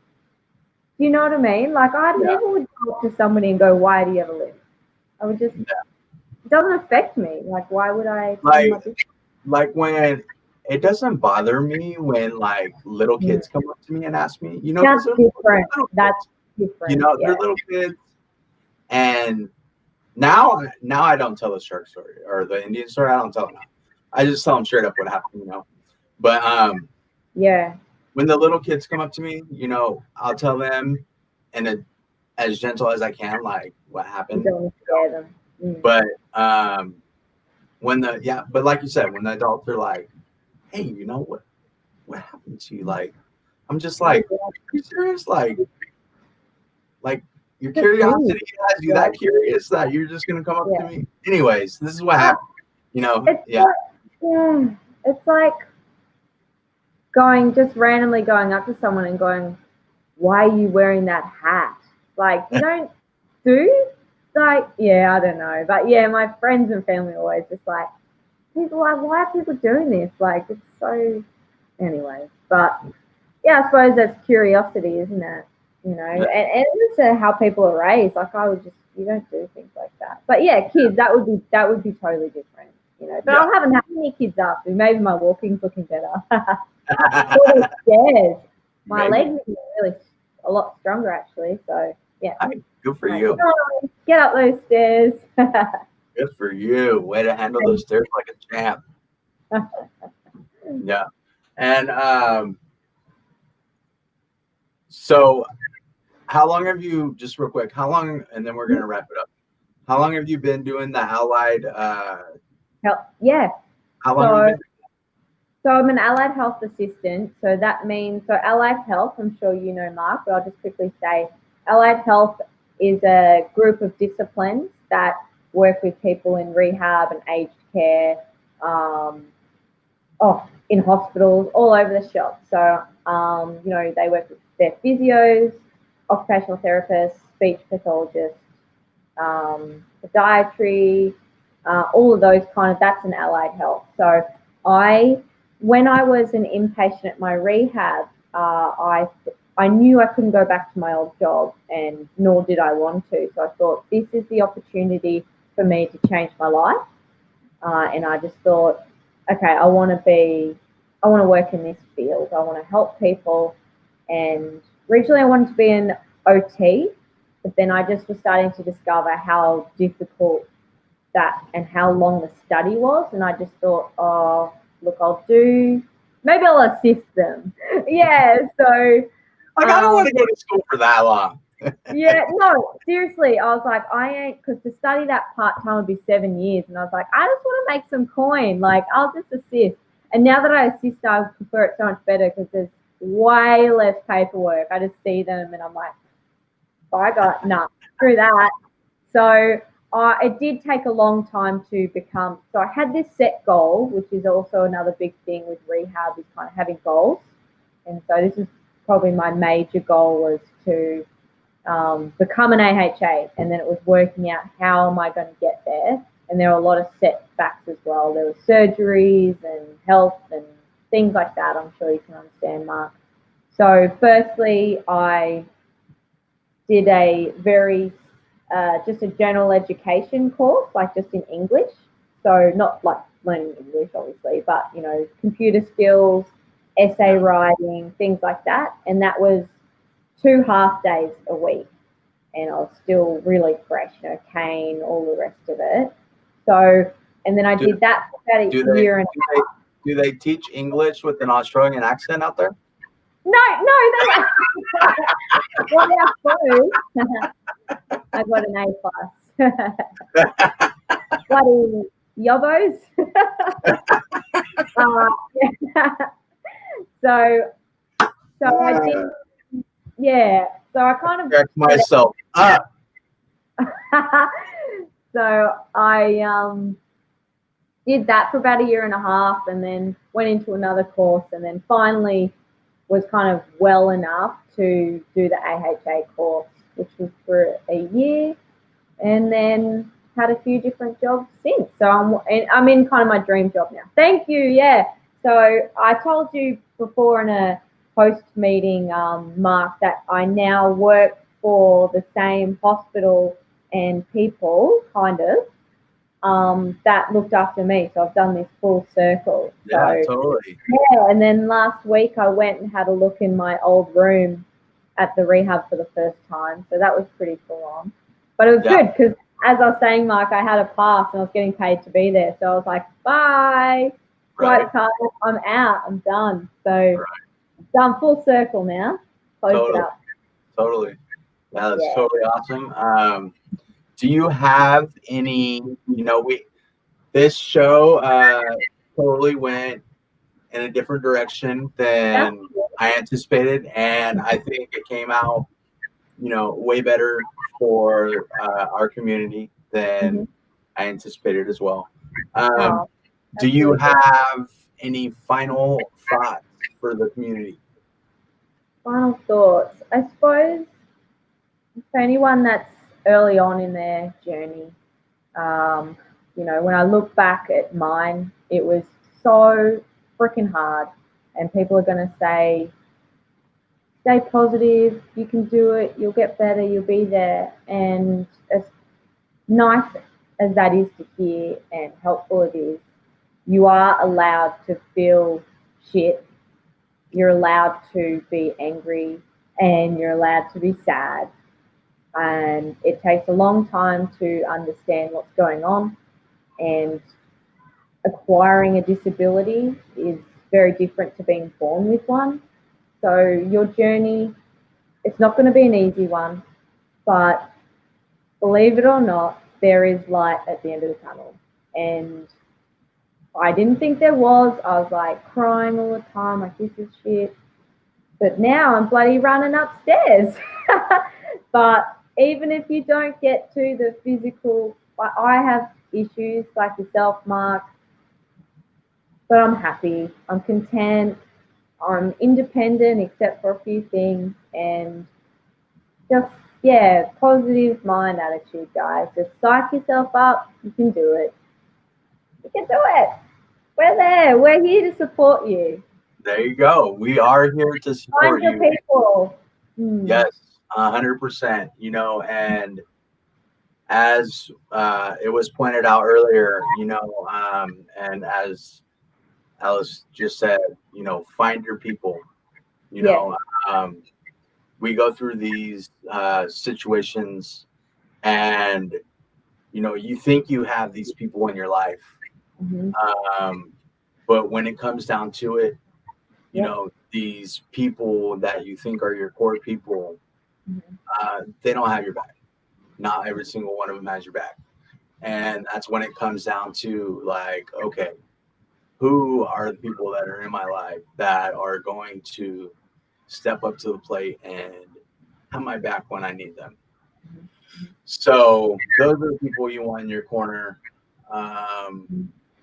S6: Do you know what I mean? Like, I never would go up to somebody and go, why do you have a limp? I would just, it doesn't affect me. Like, why would I?
S5: Like when it doesn't bother me when like little kids come up to me and ask me,
S6: that's different. That's different.
S5: They're little kids. And now I don't tell the shark story or the Indian story. I don't tell them now. I just tell them straight up what happened, But when the little kids come up to me, I'll tell them, and as gentle as I can, like what happened.
S6: You don't scare them.
S5: But but like you said, when the adults are like, hey, what happened to you? Like, I'm just like, are you serious? Like your curiosity has you that curious that you're just gonna come up to me. Anyways, this is what happened.
S6: It's like just randomly going up to someone and going, why are you wearing that hat? Like, you don't do like, I don't know. But my friends and family are always just like, people are like, why are people doing this? Like, it's so, anyway. But I suppose that's curiosity, isn't it? you know, and also how people are raised. Like you don't do things like that. But yeah, kids, that would be totally different, you know. But I haven't had any kids after. Maybe my walking's looking better. All these stairs, my legs are really a lot stronger actually. So yeah.
S5: Good for you.
S6: Get up those stairs.
S5: Good for you. Way to handle those stairs like a champ. Yeah. And so how long have you, just real quick, and then we're going to wrap it up. How long have you been doing the allied?
S6: Yeah.
S5: How long have you been?
S6: So I'm an allied health assistant. So that means, allied health, I'm sure you know, Mark, but I'll just quickly say allied health is a group of disciplines that work with people in rehab and aged care, in hospitals, all over the shop. So, you know, they work with their physios, occupational therapists, speech pathologists, podiatry, all of those that's an allied health. So when I was an inpatient at my rehab, I knew I couldn't go back to my old job, and nor did I want to. So I thought this is the opportunity for me to change my life. And I just thought, okay, I want to work in this field. I want to help people. And originally I wanted to be an OT, but then I just was starting to discover how difficult that and how long the study was. And I just thought, oh, look, maybe I'll assist them. Yeah, so.
S5: Like, I don't want to go to school for that long.
S6: Yeah, no, seriously. I was like, because to study that part-time would be 7 years. And I was like, I just want to make some coin. Like, I'll just assist. And now that I assist, I prefer it so much better because there's way less paperwork. I just see them and I'm like, screw that. So it did take a long time to become. So I had this set goal, which is also another big thing with rehab, is kind of having goals. And so this is probably my major goal, was to become an AHA, and then it was working out how am I going to get there. And there were a lot of setbacks as well. There were surgeries and health and things like that. I'm sure you can understand, Mark. So firstly, I did a very just a general education course, like just in English. So not like learning English, obviously, but, you know, computer skills, essay writing, things like that. And that was 2 half days a week. And I was still really fresh, you know, cane, all the rest of it. So, and then I did that for about a year and a half.
S5: Do they teach English with an Australian accent out there?
S6: No, they well, I got an A+. Bloody yobbos. So I did, yeah. So I kind of
S5: correct myself up.
S6: So I did that for about a year and a half, and then went into another course, and then finally was kind of well enough to do the AHA course, which was for a year, and then had a few different jobs since. So I'm in kind of my dream job now. Thank you. Yeah. So I told you before in a post meeting, Mark, that I now work for the same hospital and people, kind of, that looked after me. So I've done this full circle.
S5: Yeah, totally.
S6: Yeah, and then last week I went and had a look in my old room at the rehab for the first time. So that was pretty full on. But it was good because, as I was saying, Mark, I had a pass and I was getting paid to be there. So I was like, bye. Swipe card, I'm out. I'm done. So done full circle now. Close it up.
S5: Totally. Yeah, that's totally awesome. Do you have any, you know, this show totally went in a different direction than I anticipated, and I think it came out, you know, way better for our community than I anticipated as well. Do you have any final thoughts for the community?
S6: Final thoughts. I suppose for anyone that's early on in their journey, you know, when I look back at mine, it was so freaking hard, and people are going to say stay positive. You can do it. You'll get better. You'll be there. And as nice as that is to hear and helpful it is, you are allowed to feel shit. You're allowed to be angry and you're allowed to be sad. And it takes a long time to understand what's going on. And acquiring a disability is very different to being born with one. So your journey, it's not going to be an easy one, but believe it or not, there is light at the end of the tunnel. And I didn't think there was. I was like crying all the time, like this is shit. But now I'm bloody running upstairs. But even if you don't get to the physical, I have issues like yourself, Mark, but I'm happy. I'm content. I'm independent except for a few things. And just, yeah, positive mind attitude, guys. Just psych yourself up. You can do it. You can do it. We're there. We're here to support you.
S5: There you go. We are here to support
S6: Find your
S5: you.
S6: people.
S5: Yes, 100%. You know, and as it was pointed out earlier, you know, and as Alyce just said, you know, find your people. You know, we go through these situations, and you know, you think you have these people in your life, but when it comes down to it, you know, these people that you think are your core people, they don't have your back. Not every single one of them has your back. And that's when it comes down to like, okay, who are the people that are in my life that are going to step up to the plate and have my back when I need them? So those are the people you want in your corner.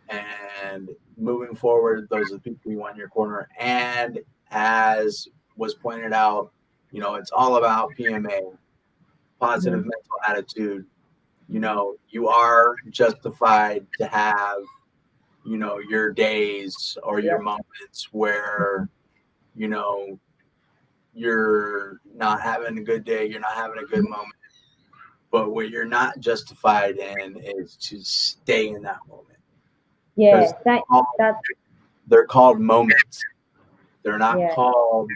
S5: And moving forward, those are the people you want in your corner. And as was pointed out, you know, it's all about PMA, positive mental attitude. You know, you are justified to have, you know, your days or your moments where, you know, you're not having a good day, you're not having a good moment. But what you're not justified in is to stay in that moment.
S6: Yeah,
S5: they're called moments. They're not
S6: Yeah.
S5: called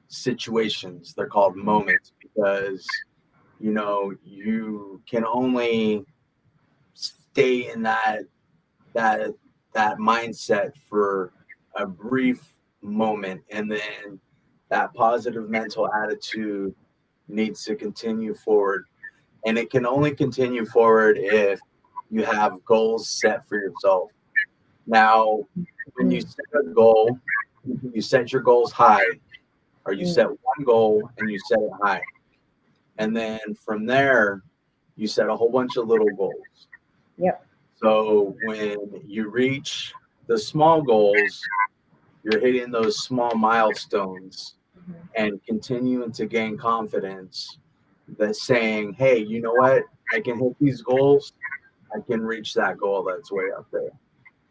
S5: situations. They're called moments because, you know, you can only stay in that mindset for a brief moment, and then that positive mental attitude needs to continue forward. And it can only continue forward if you have goals set for yourself. Now, when you set a goal, you set your goals high, or you set one goal and you set it high. And then from there, you set a whole bunch of little goals.
S6: Yep.
S5: So when you reach the small goals, you're hitting those small milestones and continuing to gain confidence that saying, hey, you know what? I can hit these goals. I can reach that goal that's way up there.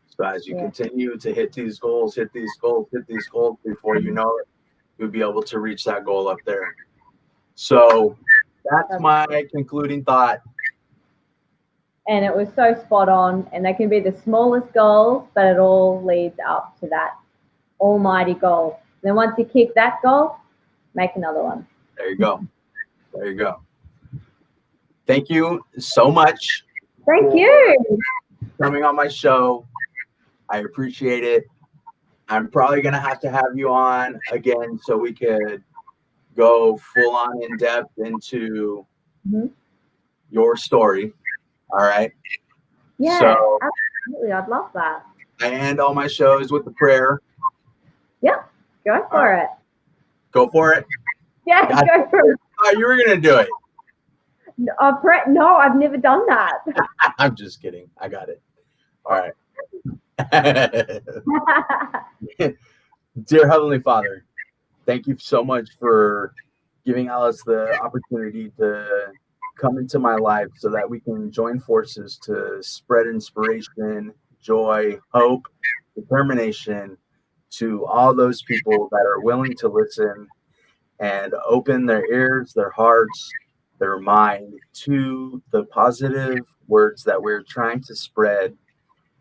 S5: So as you continue to hit these goals, before you know it, you'll be able to reach that goal up there. So that's my concluding thought.
S6: And it was so spot on. And they can be the smallest goals, but it all leads up to that almighty goal. Then once you kick that goal, make another one.
S5: There you go. There you go. Thank you so much.
S6: Thank you.
S5: Coming on my show. I appreciate it. I'm probably going to have you on again so we could go full on in depth into your story. All right.
S6: Yeah,
S5: so,
S6: absolutely. I'd love that.
S5: I end all my shows with the prayer.
S6: Yep. Go for it.
S5: Go for it.
S6: Yeah, go for it.
S5: Oh, you were going to do it.
S6: No, I've never done that.
S5: I'm just kidding. I got it. All right. Dear Heavenly Father, thank you so much for giving Alyce the opportunity to come into my life so that we can join forces to spread inspiration, joy, hope, determination to all those people that are willing to listen and open their ears, their hearts, their mind to the positive words that we're trying to spread,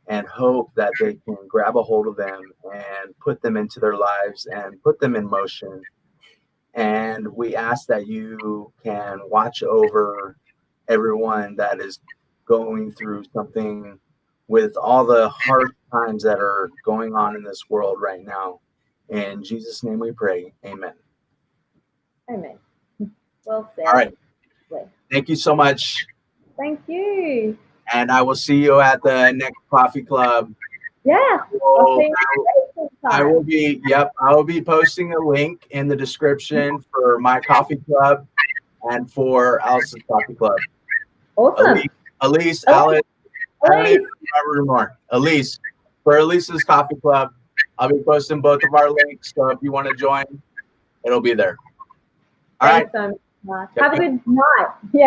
S5: and hope that they can grab a hold of them and put them into their lives and put them in motion. And we ask that you can watch over everyone that is going through something with all the hard times that are going on in this world right now. In Jesus' name we pray. Amen.
S6: Amen. Well said.
S5: All right.
S6: Well,
S5: Thank you so much.
S6: thank you.
S5: And I will see you at the next coffee club.
S6: Yeah. I'll see you
S5: I will be posting a link in the description for my coffee club and for Alyce's coffee club.
S6: Awesome.
S5: Alyce,
S6: Alyce.
S5: I don't even remember anymore. Alyce, for Alyce's coffee club, I'll be posting both of our links. So if you want to join, it'll be there. All right.
S6: Thanks so much. Have a good night. Yeah.